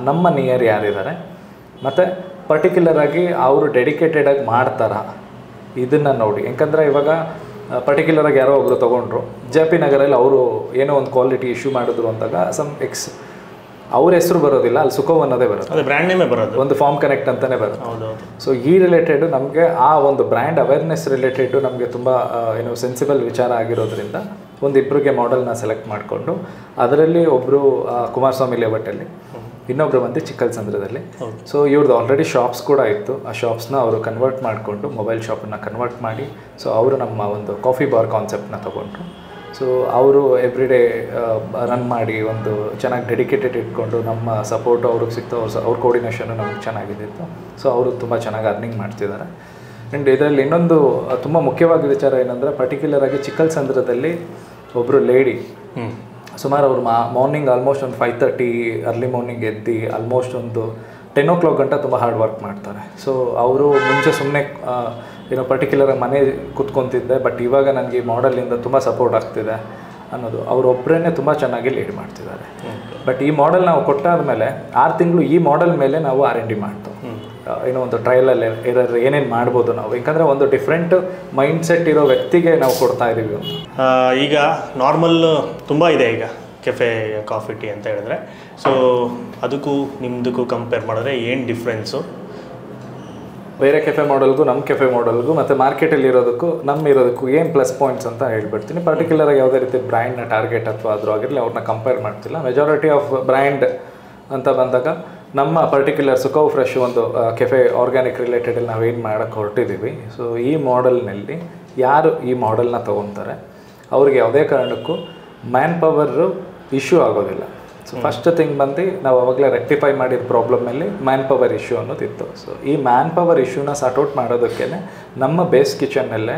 ನಮ್ಮ ನಿಯರ್ ಯಾರಿದ್ದಾರೆ ಮತ್ತು ಪರ್ಟಿಕ್ಯುಲರಾಗಿ ಅವರು ಡೆಡಿಕೇಟೆಡಾಗಿ ಮಾಡ್ತಾರಾ ಇದನ್ನು ನೋಡಿ. ಯಾಕಂದರೆ ಇವಾಗ ಪರ್ಟಿಕ್ಯುಲರಾಗಿ ಯಾರೋ ಒಬ್ಬರು ತೊಗೊಂಡ್ರು, JP ನಗರಲ್ಲಿ ಅವರು ಏನೋ ಒಂದು ಕ್ವಾಲಿಟಿ ಇಶ್ಯೂ ಮಾಡಿದ್ರು ಅಂದಾಗ ಅವ್ರ ಹೆಸರು ಬರೋದಿಲ್ಲ, ಅಲ್ಲಿ ಸುಖೋ ಅನ್ನೋದೇ ಬರುತ್ತೆ, ಅದು ಬ್ರ್ಯಾಂಡ್ ನೇಮೇ ಬರೋದು, ಒಂದು ಫಾರ್ಮ್ ಕನೆಕ್ಟ್ ಅಂತಲೇ ಬರುತ್ತೆ. ಸೊ ಈ ರಿಲೇಟೆಡ್ ನಮಗೆ ಆ ಒಂದು ಬ್ರ್ಯಾಂಡ್ ಅವೇರ್ನೆಸ್ ರಿಲೇಟೆಡು ನಮಗೆ ತುಂಬ ಏನು ಸೆನ್ಸಿಬಲ್ ವಿಚಾರ ಆಗಿರೋದ್ರಿಂದ ಒಂದಿಬ್ಬರಿಗೆ ಮಾಡೆಲ್ನ ಸೆಲೆಕ್ಟ್ ಮಾಡಿಕೊಂಡು, ಅದರಲ್ಲಿ ಒಬ್ಬರು ಕುಮಾರಸ್ವಾಮಿ ಲೇಔಟಲ್ಲಿ, ಇನ್ನೊಬ್ರು ಬಂದು ಚಿಕ್ಕಲ್ಸಂದ್ರದಲ್ಲಿ. ಸೊ ಇವ್ರದ್ದು ಆಲ್ರೆಡಿ ಶಾಪ್ಸ್ ಕೂಡ ಇತ್ತು, ಆ ಶಾಪ್ಸ್ನ ಅವರು ಕನ್ವರ್ಟ್ ಮಾಡಿಕೊಂಡು ಮೊಬೈಲ್ ಶಾಪನ್ನು ಕನ್ವರ್ಟ್ ಮಾಡಿ, ಸೊ ಅವರು ನಮ್ಮ ಒಂದು ಕಾಫಿ ಬಾರ್ ಕಾನ್ಸೆಪ್ಟನ್ನ ತೊಗೊಂಡ್ರು. ಸೊ ಅವರು ಎವ್ರಿಡೇ ರನ್ ಮಾಡಿ ಒಂದು ಚೆನ್ನಾಗಿ ಡೆಡಿಕೇಟೆಡ್ ಇಟ್ಕೊಂಡು ನಮ್ಮ ಸಪೋರ್ಟು ಅವ್ರಿಗೆ ಸಿಕ್ತು, ಅವ್ರ ಕೋರ್ಡಿನೇಷನು ನಮ್ಗೆ ಚೆನ್ನಾಗಿದ್ದಿತ್ತು. ಸೊ ಅವರು ತುಂಬ ಚೆನ್ನಾಗಿ ಅರ್ನಿಂಗ್ ಮಾಡ್ತಿದ್ದಾರೆ. ಆ್ಯಂಡ್ ಇದರಲ್ಲಿ ಇನ್ನೊಂದು ತುಂಬ ಮುಖ್ಯವಾದ ವಿಚಾರ ಏನಂದರೆ, ಪರ್ಟಿಕ್ಯುಲರಾಗಿ ಚಿಕ್ಕಲ್ಸಂದ್ರದಲ್ಲಿ ಒಬ್ಬರು ಲೇಡಿ ಸುಮಾರು ಅವರು ಮಾರ್ನಿಂಗ್ ಆಲ್ಮೋಸ್ಟ್ ಒಂದು 5:30 ಅರ್ಲಿ ಮಾರ್ನಿಂಗ್ ಎದ್ದು ಆಲ್ಮೋಸ್ಟ್ ಒಂದು 10 o'clock ಗಂಟ ತುಂಬ ಹಾರ್ಡ್ ವರ್ಕ್ ಮಾಡ್ತಾರೆ. ಸೊ ಅವರು ಮುಂಚೆ ಸುಮ್ಮನೆ ಏನೋ ಪರ್ಟಿಕ್ಯುಲರಾಗಿ ಮನೆ ಕೂತ್ಕೊತಿದ್ದೆ, ಬಟ್ ಇವಾಗ ನನಗೆ ಈ ಮಾಡೆಲಿಂದ ತುಂಬ ಸಪೋರ್ಟ್ ಆಗ್ತಿದೆ ಅನ್ನೋದು ಅವರೊಬ್ಬರೇ ತುಂಬ ಚೆನ್ನಾಗಿ ಲೀಡ್ ಮಾಡ್ತಿದ್ದಾರೆ. ಬಟ್ ಈ ಮಾಡೆಲ್ ನಾವು ಕೊಟ್ಟಾದಮೇಲೆ 6 ತಿಂಗಳು ಈ ಮಾಡೆಲ್ ಮೇಲೆ ನಾವು R&D ಮಾಡ್ತು. ಏನೋ ಒಂದು ಟ್ರಯಲಲ್ಲಿ ಏನೇನು ಮಾಡ್ಬೋದು ನಾವು, ಯಾಕಂದರೆ ಒಂದು ಡಿಫ್ರೆಂಟ್ ಮೈಂಡ್ಸೆಟ್ ಇರೋ ವ್ಯಕ್ತಿಗೆ ನಾವು ಕೊಡ್ತಾ ಇದ್ದೀವಿ. ಈಗ ನಾರ್ಮಲ್ ತುಂಬ ಇದೆ ಈಗ ಕೆಫೆ ಕಾಫಿ ಟೀ ಅಂತ ಹೇಳಿದ್ರೆ, ಸೊ ಅದಕ್ಕೂ ನಿಮ್ಮದಕ್ಕೂ ಕಂಪೇರ್ ಮಾಡಿದ್ರೆ ಏನು ಡಿಫ್ರೆನ್ಸು? ಬೇರೆ ಕೆಫೆ ಮಾಡೆಲ್ಗೂ ನಮ್ಮ ಕೆಫೆ ಮಾಡೆಲ್ಗೂ ಮತ್ತು ಮಾರ್ಕೆಟಲ್ಲಿ ಇರೋದಕ್ಕೂ ಇರೋದಕ್ಕೂ ಏನು ಪ್ಲಸ್ ಪಾಯಿಂಟ್ಸ್ ಅಂತ ಹೇಳ್ಬಿಡ್ತೀನಿ. ಪರ್ಟಿಕ್ಯುಲರಾಗಿ ಯಾವುದೇ ರೀತಿ ಬ್ರ್ಯಾಂಡ್ನ ಟಾರ್ಗೆಟ್ ಅಥವಾ ಆದರೂ ಆಗಿರಲಿ ಅವ್ರನ್ನ ಕಂಪೇರ್ ಮಾಡ್ತಿಲ್ಲ. ಮೆಜಾರಿಟಿ ಆಫ್ ಬ್ರ್ಯಾಂಡ್ ಅಂತ ಬಂದಾಗ ನಮ್ಮ ಪರ್ಟಿಕ್ಯುಲರ್ ಸುಕೋ ಫ್ರೆಶ್ ಒಂದು ಕೆಫೆ ಆರ್ಗ್ಯಾನಿಕ್ ರಿಲೇಟೆಡಲ್ಲಿ ನಾವೇನು ಮಾಡೋಕ್ಕೆ ಹೊರಟಿದ್ದೀವಿ. ಸೊ ಈ ಮಾಡೆಲ್ನಲ್ಲಿ ಯಾರು ಈ ಮಾಡೆಲ್ನ ತೊಗೊತಾರೆ ಅವ್ರಿಗೆ ಯಾವುದೇ ಕಾರಣಕ್ಕೂ ಮ್ಯಾನ್ ಪವರು ಇಶ್ಯೂ ಆಗೋದಿಲ್ಲ. ಸೊ ಫಸ್ಟ್ ಥಿಂಗ್ ಬಂದು ನಾವು ಅವಾಗಲೇ ರೆಕ್ಟಿಫೈ ಮಾಡಿದ ಪ್ರಾಬ್ಲಮಲ್ಲಿ ಮ್ಯಾನ್ ಪವರ್ ಇಶ್ಯೂ ಅನ್ನೋದಿತ್ತು. ಸೊ ಈ ಮ್ಯಾನ್ ಪವರ್ ಇಶ್ಯೂನ ಸಾರ್ಟ್ಔಟ್ ಮಾಡೋದಕ್ಕೆ ನಮ್ಮ ಬೇಸ್ ಕಿಚನ್ನಲ್ಲೇ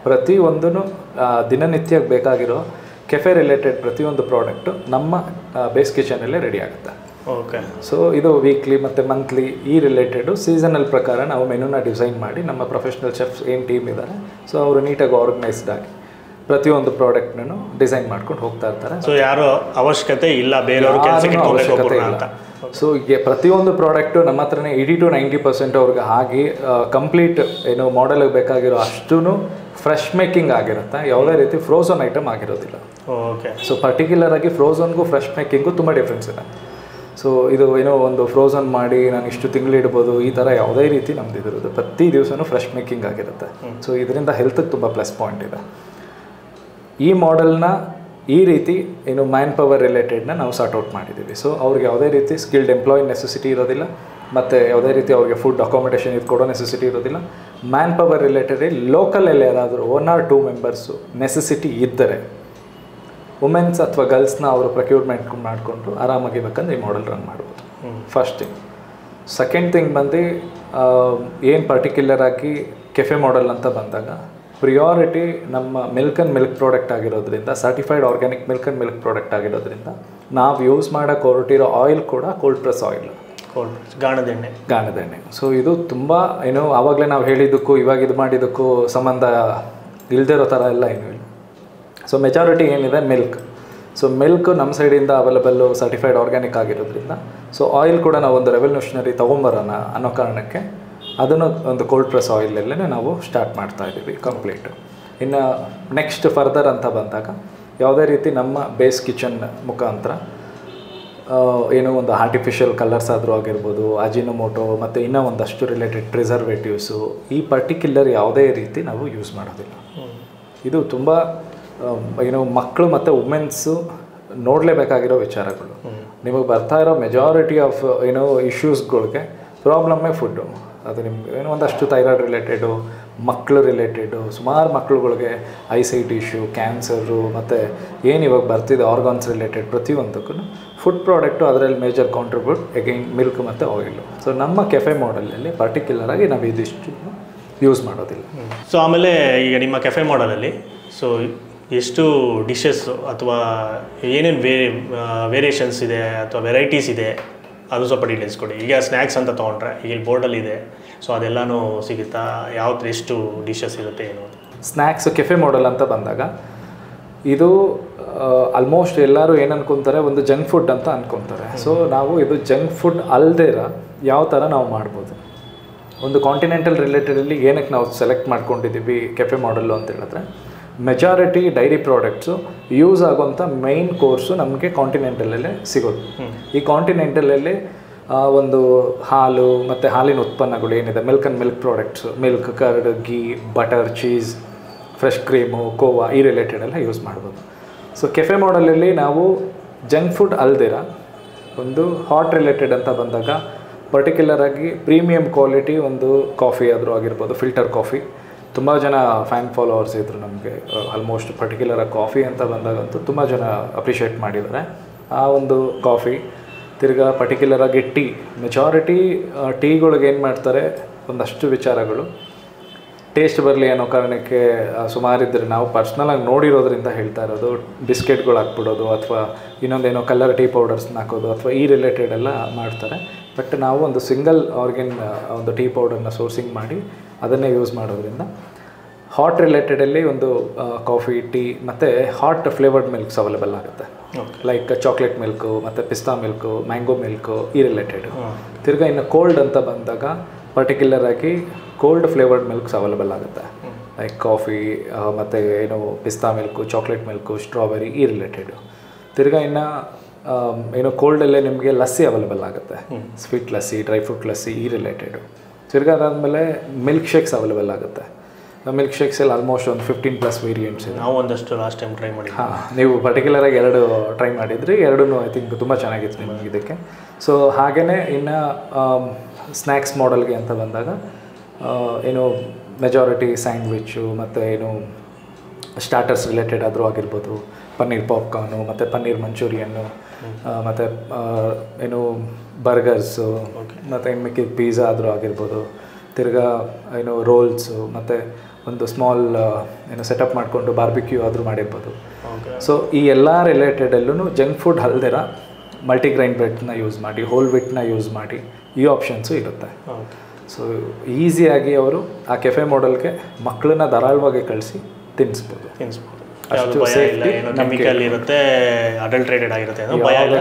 ಪ್ರತಿಯೊಂದೂ ದಿನನಿತ್ಯಕ್ಕೆ ಬೇಕಾಗಿರೋ ಕೆಫೆ ರಿಲೇಟೆಡ್ ಪ್ರತಿಯೊಂದು ಪ್ರಾಡಕ್ಟು ನಮ್ಮ ಬೇಸ್ ಕಿಚನಲ್ಲೇ ರೆಡಿ ಆಗುತ್ತೆ. ಓಕೆ. ಸೊ ಇದು ವೀಕ್ಲಿ ಮತ್ತು ಮಂತ್ಲಿ ಈ ರಿಲೇಟೆಡು ಸೀಸನಲ್ ಪ್ರಕಾರ ನಾವು ಮೆನುನ ಡಿಸೈನ್ ಮಾಡಿ ನಮ್ಮ ಪ್ರೊಫೆಷ್ನಲ್ ಚೆಫ್ಸ್ ಏನು ಟೀಮ್ ಇದ್ದಾರೆ ಸೊ ಅವರು ನೀಟಾಗಿ ಆರ್ಗನೈಸ್ಡ್ ಆಗಿ ಪ್ರತಿಯೊಂದು ಪ್ರಾಡಕ್ಟ್ನೂ ಡಿಸೈನ್ ಮಾಡ್ಕೊಂಡು ಹೋಗ್ತಾ ಇರ್ತಾರೆ. ಸೊ ಯಾರು ಅವಶ್ಯಕತೆ ಇಲ್ಲ ಬೇರೆಯವ್ರ ಕೆಲಸಕ್ಕೆ ಅವಶ್ಯಕತೆ ಇಲ್ಲ. ಸೊ ಈಗ ಪ್ರತಿಯೊಂದು ಪ್ರಾಡಕ್ಟು ನಮ್ಮ ಹತ್ರನೇ 80 to 90% ಅವ್ರಿಗೆ ಆಗಿ ಕಂಪ್ಲೀಟ್ ಏನು ಮಾಡೆಲ್ಗೆ ಬೇಕಾಗಿರೋ ಅಷ್ಟೂ ಫ್ರೆಶ್ ಮೇಕಿಂಗ್ ಆಗಿರುತ್ತೆ. ಯಾವುದೇ ರೀತಿ ಫ್ರೋಝನ್ ಐಟಮ್ ಆಗಿರೋದಿಲ್ಲ. ಓಕೆ. ಸೊ ಪರ್ಟಿಕ್ಯುಲರ್ ಆಗಿ ಫ್ರೋಝನ್ಗೂ ಫ್ರೆಶ್ ಮೇಕಿಂಗು ತುಂಬ ಡಿಫ್ರೆನ್ಸ್ ಇದೆ. ಸೊ ಇದು ಏನೋ ಒಂದು ಫ್ರೋಝನ್ ಮಾಡಿ ನಾನು ಇಷ್ಟು ತಿಂಗಳಿಡ್ಬೋದು ಈ ಥರ ಯಾವುದೇ ರೀತಿ ನಮ್ದು ಇದಿರೋದು ಪ್ರತಿ ದಿವಸನೂ ಫ್ರೆಶ್ ಮೇಕಿಂಗ್ ಆಗಿರುತ್ತೆ. ಸೊ ಇದರಿಂದ ಹೆಲ್ತ್ಗೆ ತುಂಬ ಪ್ಲಸ್ ಪಾಯಿಂಟ್ ಇದೆ. ಈ ಮಾಡೆಲ್ನ ಈ ರೀತಿ ಏನು ಮ್ಯಾನ್ ಪವರ್ ರಿಲೇಟೆಡ್ನ ನಾವು ಸಾರ್ಟ್ಔಟ್ ಮಾಡಿದ್ದೀವಿ. ಸೊ ಅವ್ರಿಗೆ ಯಾವುದೇ ರೀತಿ ಸ್ಕಿಲ್ಡ್ ಎಂಪ್ಲಾಯ್ ನೆಸೆಸಿಟಿ ಇರೋದಿಲ್ಲ ಮತ್ತು ಯಾವುದೇ ರೀತಿ ಅವ್ರಿಗೆ ಫುಡ್ ಅಕಾಮಿಡೇಷನ್ ಇದು ಕೊಡೋ ನೆಸೆಸಿಟಿ ಇರೋದಿಲ್ಲ. ಮ್ಯಾನ್ ಪವರ್ ರಿಲೇಟೆಡ್ ಲೋಕಲಲ್ಲಿ ಯಾರಾದರೂ 1 or 2 ಮೆಂಬರ್ಸು ನೆಸೆಸಿಟಿ ಇದ್ದರೆ ವುಮೆನ್ಸ್ ಅಥವಾ ಗರ್ಲ್ಸ್ನ ಅವರು ಪ್ರೊಕ್ಯೂರ್ಮೆಂಟ್ ಮಾಡಿಕೊಂಡು ಆರಾಮಾಗಿ ಬೇಕಂದ್ರೆ ಈ ಮಾಡೆಲ್ ರನ್ ಮಾಡ್ಬೋದು. First thing. ಸೆಕೆಂಡ್ ಥಿಂಗ್ ಬಂದು ಏನು ಪರ್ಟಿಕ್ಯುಲರ್ ಆಗಿ ಕೆಫೆ ಮಾಡೆಲ್ ಅಂತ ಬಂದಾಗ ಪ್ರಿಯಾರಿಟಿ ನಮ್ಮ ಮಿಲ್ಕ್ ಆ್ಯಂಡ್ ಮಿಲ್ಕ್ ಪ್ರಾಡಕ್ಟ್ ಆಗಿರೋದ್ರಿಂದ certified organic milk and milk product ಆಗಿರೋದ್ರಿಂದ ನಾವು ಯೂಸ್ ಮಾಡೋಕ್ಕೆ ಹೊರಟಿರೋ ಆಯಿಲ್ ಕೂಡ ಕೋಲ್ಡ್ ಪ್ರೆಸ್ ಆಯಿಲ್, ಗಾಣದೆಣ್ಣೆ. ಸೊ ಇದು ತುಂಬ ಏನು ಆವಾಗಲೇ ನಾವು ಹೇಳಿದ್ದಕ್ಕೂ ಇವಾಗ ಇದು ಮಾಡಿದ್ದಕ್ಕೂ ಸಂಬಂಧ ಇಲ್ದಿರೋ ಥರ ಎಲ್ಲ ಏನೂ ಇಲ್ಲ. ಸೊ ಮೆಜಾರಿಟಿ ಏನಿದೆ ಮಿಲ್ಕ್. ಸೊ ಮಿಲ್ಕ್ ನಮ್ಮ ಸೈಡಿಂದ ಅವೈಲೇಬಲ್ಲು ಸರ್ಟಿಫೈಡ್ ಆರ್ಗ್ಯಾನಿಕ್ ಆಗಿರೋದ್ರಿಂದ ಸೊ ಆಯಿಲ್ ಕೂಡ ನಾವು ಒಂದು ರೆವಲ್ಯೂಷನರಿ ತೊಗೊಂಬರೋಣ ಅನ್ನೋ ಕಾರಣಕ್ಕೆ ಅದನ್ನು ಒಂದು ಕೋಲ್ಡ್ ಪ್ರೆಸ್ ಆಯಿಲಲ್ಲೇ ನಾವು ಸ್ಟಾರ್ಟ್ ಮಾಡ್ತಾಯಿದ್ದೀವಿ ಕಂಪ್ಲೀಟು. ಇನ್ನು ನೆಕ್ಸ್ಟ್ ಫರ್ದರ್ ಅಂತ ಬಂದಾಗ ಯಾವುದೇ ರೀತಿ ನಮ್ಮ ಬೇಸ್ ಕಿಚನ್ ಮುಖಾಂತರ ಏನೋ ಒಂದು ಆರ್ಟಿಫಿಷಿಯಲ್ ಕಲರ್ಸ್ ಆದರೂ ಆಗಿರ್ಬೋದು, ಅಜಿನೋಮೋಟೊ ಮತ್ತು ಇನ್ನೂ ಒಂದಷ್ಟು ರಿಲೇಟೆಡ್ ಪ್ರಿಸರ್ವೇಟಿವ್ಸು ಈ ಪರ್ಟಿಕ್ಯುಲರ್ ಯಾವುದೇ ರೀತಿ ನಾವು ಯೂಸ್ ಮಾಡೋದಿಲ್ಲ. ಇದು ತುಂಬ ಏನೋ ಮಕ್ಕಳು ಮತ್ತು ವುಮೆನ್ಸು ನೋಡಲೇಬೇಕಾಗಿರೋ ವಿಚಾರಗಳು. ನಿಮಗೆ ಬರ್ತಾ ಇರೋ ಮೆಜಾರಿಟಿ ಆಫ್ ಏನೋ ಇಶ್ಯೂಸ್ಗಳಿಗೆ ಪ್ರಾಬ್ಲಮ್ಮೇ ಫುಡ್ಡು. ಅದು ನಿಮ್ಗೆ ಏನೋ ಒಂದಷ್ಟು ಥೈರಾಯ್ಡ್ ರಿಲೇಟೆಡು, ಮಕ್ಕಳು ರಿಲೇಟೆಡು, ಸುಮಾರು ಮಕ್ಕಳುಗಳಿಗೆ ಐಸೈಟ್ ಇಶ್ಯೂ, ಕ್ಯಾನ್ಸರು ಮತ್ತು ಏನು ಇವಾಗ ಬರ್ತಿದೆ ಆರ್ಗಾನ್ಸ್ ರಿಲೇಟೆಡ್ ಪ್ರತಿಯೊಂದಕ್ಕೂ ಫುಡ್ ಪ್ರಾಡಕ್ಟು ಅದರಲ್ಲಿ ಮೇಜರ್ ಕಾಂಟ್ರಿಬ್ಯೂಟ್ ಅಗೈನ್ ಮಿಲ್ಕ್ ಮತ್ತು ಆಯಿಲು. ಸೊ ನಮ್ಮ ಕೆಫೆ ಮಾಡೆಲಲ್ಲಿ ಪರ್ಟಿಕ್ಯುಲರಾಗಿ ನಾವು ಇದಿಷ್ಟು ಯೂಸ್ ಮಾಡೋದಿಲ್ಲ. ಸೊ ಆಮೇಲೆ ಈಗ ನಿಮ್ಮ ಕೆಫೆ ಮಾಡೆಲಲ್ಲಿ ಸೊ ಎಷ್ಟು ಡಿಶಸ್ ಅಥವಾ ಏನೇನು ವೇರಿಯೇಷನ್ಸ್ ಇದೆ ಅಥವಾ ವೆರೈಟೀಸ್ ಇದೆ ಅದು ಸ್ವಲ್ಪ ಡೀಟೇಲ್ಸ್ ಕೊಡಿ. ಈಗ ಸ್ನ್ಯಾಕ್ಸ್ ಅಂತ ತೊಗೊಂಡ್ರೆ ಈಗ ಇಲ್ಲಿ ಬೋರ್ಡಲ್ಲಿದೆ, ಸೊ ಅದೆಲ್ಲನೂ ಸಿಗುತ್ತಾ, ಯಾವ್ದು ಎಷ್ಟು ಡಿಶಸ್ ಇರುತ್ತೆ ಏನು? ಸ್ನ್ಯಾಕ್ಸ್ ಕೆಫೆ ಮಾಡೆಲ್ ಅಂತ ಬಂದಾಗ ಇದು ಆಲ್ಮೋಸ್ಟ್ ಎಲ್ಲರೂ ಏನು ಅನ್ಕೊತಾರೆ, ಒಂದು ಜಂಕ್ ಫುಡ್ ಅಂತ ಅನ್ಕೊತಾರೆ. ಸೊ ನಾವು ಇದು ಜಂಕ್ ಫುಡ್ ಅಲ್ಲದಿರ ಯಾವ ಥರ ನಾವು ಮಾಡ್ಬೋದು. ಒಂದು ಕಾಂಟಿನೆಂಟಲ್ ರಿಲೇಟೆಡಲ್ಲಿ ಏನಕ್ಕೆ ನಾವು ಸೆಲೆಕ್ಟ್ ಮಾಡ್ಕೊಂಡಿದ್ದೀವಿ ಕೆಫೆ ಮಾಡೆಲ್ಲು ಅಂತ ಹೇಳಿದ್ರೆ, ಮೆಜಾರಿಟಿ ಡೈರಿ ಪ್ರಾಡಕ್ಟ್ಸು ಯೂಸ್ ಆಗುವಂಥ ಮೈನ್ ಕೋರ್ಸು ನಮಗೆ ಕಾಂಟಿನೆಂಟಲಲ್ಲೇ ಸಿಗೋದು. ಈ ಕಾಂಟಿನೆಂಟಲಲ್ಲಿ ಒಂದು ಹಾಲು ಮತ್ತು ಹಾಲಿನ ಉತ್ಪನ್ನಗಳು ಏನಿದೆ, milk and milk products, milk, curd, ghee, butter, cheese, fresh cream, khoa ಈ ರಿಲೇಟೆಡೆಲ್ಲ ಯೂಸ್ ಮಾಡ್ಬೋದು. ಸೊ ಕೆಫೆ ಮಾಡೆಲಲ್ಲಿ ನಾವು ಜಂಕ್ ಫುಡ್ ಅಲ್ದಿರ ಒಂದು ಹಾಟ್ ರಿಲೇಟೆಡ್ ಅಂತ ಬಂದಾಗ ಪರ್ಟಿಕ್ಯುಲರಾಗಿ ಪ್ರೀಮಿಯಂ ಕ್ವಾಲಿಟಿ ಒಂದು ಕಾಫಿ ಆದರೂ ಆಗಿರ್ಬೋದು, ಫಿಲ್ಟರ್ ಕಾಫಿ. ತುಂಬ ಜನ ಫ್ಯಾನ್ ಫಾಲೋವರ್ಸ್ ಇದ್ದರು ನಮಗೆ. ಆಲ್ಮೋಸ್ಟ್ ಪರ್ಟಿಕ್ಯುಲರಾಗಿ ಕಾಫಿ ಅಂತ ಬಂದಾಗಂತೂ ತುಂಬ ಜನ ಅಪ್ರಿಷಿಯೇಟ್ ಮಾಡಿದ್ದಾರೆ ಆ ಒಂದು ಕಾಫಿ. ತಿರ್ಗಾ ಪರ್ಟಿಕ್ಯುಲರಾಗಿ ಟೀ, ಮೆಜಾರಿಟಿ ಟೀಗಳಿಗೆ ಏನು ಮಾಡ್ತಾರೆ, ಒಂದಷ್ಟು ವಿಚಾರಗಳು ಟೇಸ್ಟ್ ಬರಲಿ ಅನ್ನೋ ಕಾರಣಕ್ಕೆ ಸುಮಾರಿದ್ದರೆ ನಾವು ಪರ್ಸ್ನಲಾಗಿ ನೋಡಿರೋದ್ರಿಂದ ಹೇಳ್ತಾ ಇರೋದು, ಬಿಸ್ಕೆಟ್ಗಳು ಹಾಕ್ಬಿಡೋದು ಅಥವಾ ಇನ್ನೊಂದೇನೋ ಕಲರ್ ಟೀ ಪೌಡರ್ಸ್ನ ಹಾಕೋದು ಅಥವಾ ಈ ರಿಲೇಟೆಡ್ ಎಲ್ಲ ಮಾಡ್ತಾರೆ. ಬಟ್ ನಾವು ಒಂದು ಸಿಂಗಲ್ ಆರ್ಗ್ಯಾನ್ ಒಂದು ಟೀ ಪೌಡರ್ನ ಸೋರ್ಸಿಂಗ್ ಮಾಡಿ ಅದನ್ನೇ ಯೂಸ್ ಮಾಡೋದ್ರಿಂದ ಹಾಟ್ ರಿಲೇಟೆಡಲ್ಲಿ ಒಂದು ಕಾಫಿ, ಟೀ ಮತ್ತು ಹಾಟ್ ಫ್ಲೇವರ್ಡ್ ಮಿಲ್ಕ್ಸ್ ಅವೈಲೇಬಲ್ ಆಗುತ್ತೆ. ಲೈಕ್ ಚಾಕ್ಲೇಟ್ ಮಿಲ್ಕು ಮತ್ತು ಪಿಸ್ತಾ ಮಿಲ್ಕು, ಮ್ಯಾಂಗೋ ಮಿಲ್ಕು ಈ ರಿಲೇಟೆಡು. ತಿರ್ಗಾ ಇನ್ನು ಕೋಲ್ಡ್ ಅಂತ ಬಂದಾಗ ಪರ್ಟಿಕ್ಯುಲರಾಗಿ ಕೋಲ್ಡ್ ಫ್ಲೇವರ್ಡ್ ಮಿಲ್ಕ್ಸ್ ಅವೈಲೇಬಲ್ ಆಗುತ್ತೆ. ಲೈಕ್ ಕಾಫಿ ಮತ್ತು ಏನು ಪಿಸ್ತಾ ಮಿಲ್ಕು, ಚಾಕ್ಲೇಟ್ ಮಿಲ್ಕು, ಸ್ಟ್ರಾಬೆರಿ ಈ ರಿಲೇಟೆಡು. ತಿರ್ಗಾ ಇನ್ನು ಏನು ಕೋಲ್ಡಲ್ಲೇ ನಿಮಗೆ ಲಸ್ಸಿ ಅವೈಲೇಬಲ್ ಆಗುತ್ತೆ, sweet lassi, dry fruit lassi ಈ ರಿಲೇಟೆಡು. ತಿರ್ಗಾ ಅದಾದಮೇಲೆ ಮಿಲ್ಕ್ ಶೇಕ್ಸ್ ಅವೈಲೇಬಲ್ ಆಗುತ್ತೆ. ಮಿಲ್ಕ್ ಶೇಕ್ಸಲ್ಲಿ ಆಲ್ಮೋಸ್ಟ್ ಒಂದು 15+ ವೇರಿಯಂಟ್ಸ್ ಇದೆ. ನಾವು ಒಂದಷ್ಟು ಲಾಸ್ಟ್ ಟೈಮ್ ಟ್ರೈ ಮಾಡಿದ್ವಿ. ಹಾಂ, ನೀವು ಪರ್ಟಿಕ್ಯುಲರಾಗಿ 2 ಟ್ರೈ ಮಾಡಿದ್ರಿ, 2 ಐ ಥಿಂಕ್ ತುಂಬ ಚೆನ್ನಾಗಿತ್ತು ನಿಮಗೆ ಇದಕ್ಕೆ. ಸೊ ಹಾಗೆಯೇ ಇನ್ನು ಸ್ನ್ಯಾಕ್ಸ್ ಮಾಡೆಲ್ಗೆ ಅಂತ ಬಂದಾಗ ಏನು ಮೆಜಾರಿಟಿ ಸ್ಯಾಂಡ್ವಿಚ್ಚು ಮತ್ತು ಏನು ಸ್ಟಾರ್ಟರ್ಸ್ ರಿಲೇಟೆಡ್ ಆದರೂ ಆಗಿರ್ಬೋದು, ಪನ್ನೀರ್ ಪಾಪ್ಕಾರ್ನು ಮತ್ತು ಪನ್ನೀರ್ ಮಂಚೂರಿಯನ್ನು ಮತ್ತು ಏನು ಬರ್ಗರ್ಸು ಮತ್ತು ಇನ್ನು ಮಿಕ್ಕಿದ ಪಿಜ್ಜಾ ಆದರೂ ಆಗಿರ್ಬೋದು, ತಿರ್ಗಾ ಏನು ರೋಲ್ಸು ಮತ್ತು ಒಂದು ಸ್ಮಾಲ್ ಏನು ಸೆಟಪ್ ಮಾಡಿಕೊಂಡು ಬಾರ್ಬಿಕ್ಯೂ ಆದರೂ ಮಾಡಿರ್ಬೋದು. ಸೊ ಈ ಎಲ್ಲ ರಿಲೇಟೆಡಲ್ಲೂ ಜಂಕ್ ಫುಡ್ ಅಲ್ದಿರ ಮಲ್ಟಿಗ್ರೈನ್ ಬ್ರೆಡ್ನ ಯೂಸ್ ಮಾಡಿ, ಹೋಲ್ ವಿಟ್ನ ಯೂಸ್ ಮಾಡಿ, ಈ ಆಪ್ಷನ್ಸು ಇರುತ್ತೆ. ಸೊ ಈಸಿಯಾಗಿ ಅವರು ಆ ಕೆಫೆ ಮಾಡೆಲ್ಗೆ ಮಕ್ಕಳನ್ನ ಧಾರಾಳವಾಗಿ ಕಳಿಸಿ ತಿನ್ನಿಸ್ಬೋದು. ಅಷ್ಟು ಕೆಮಿಕಲ್ ಇರುತ್ತೆ, ಅಡಲ್ಟ್ರೇಟೆಡ್ ಆಗಿರುತ್ತೆ, ಭಯ ಇಲ್ಲ,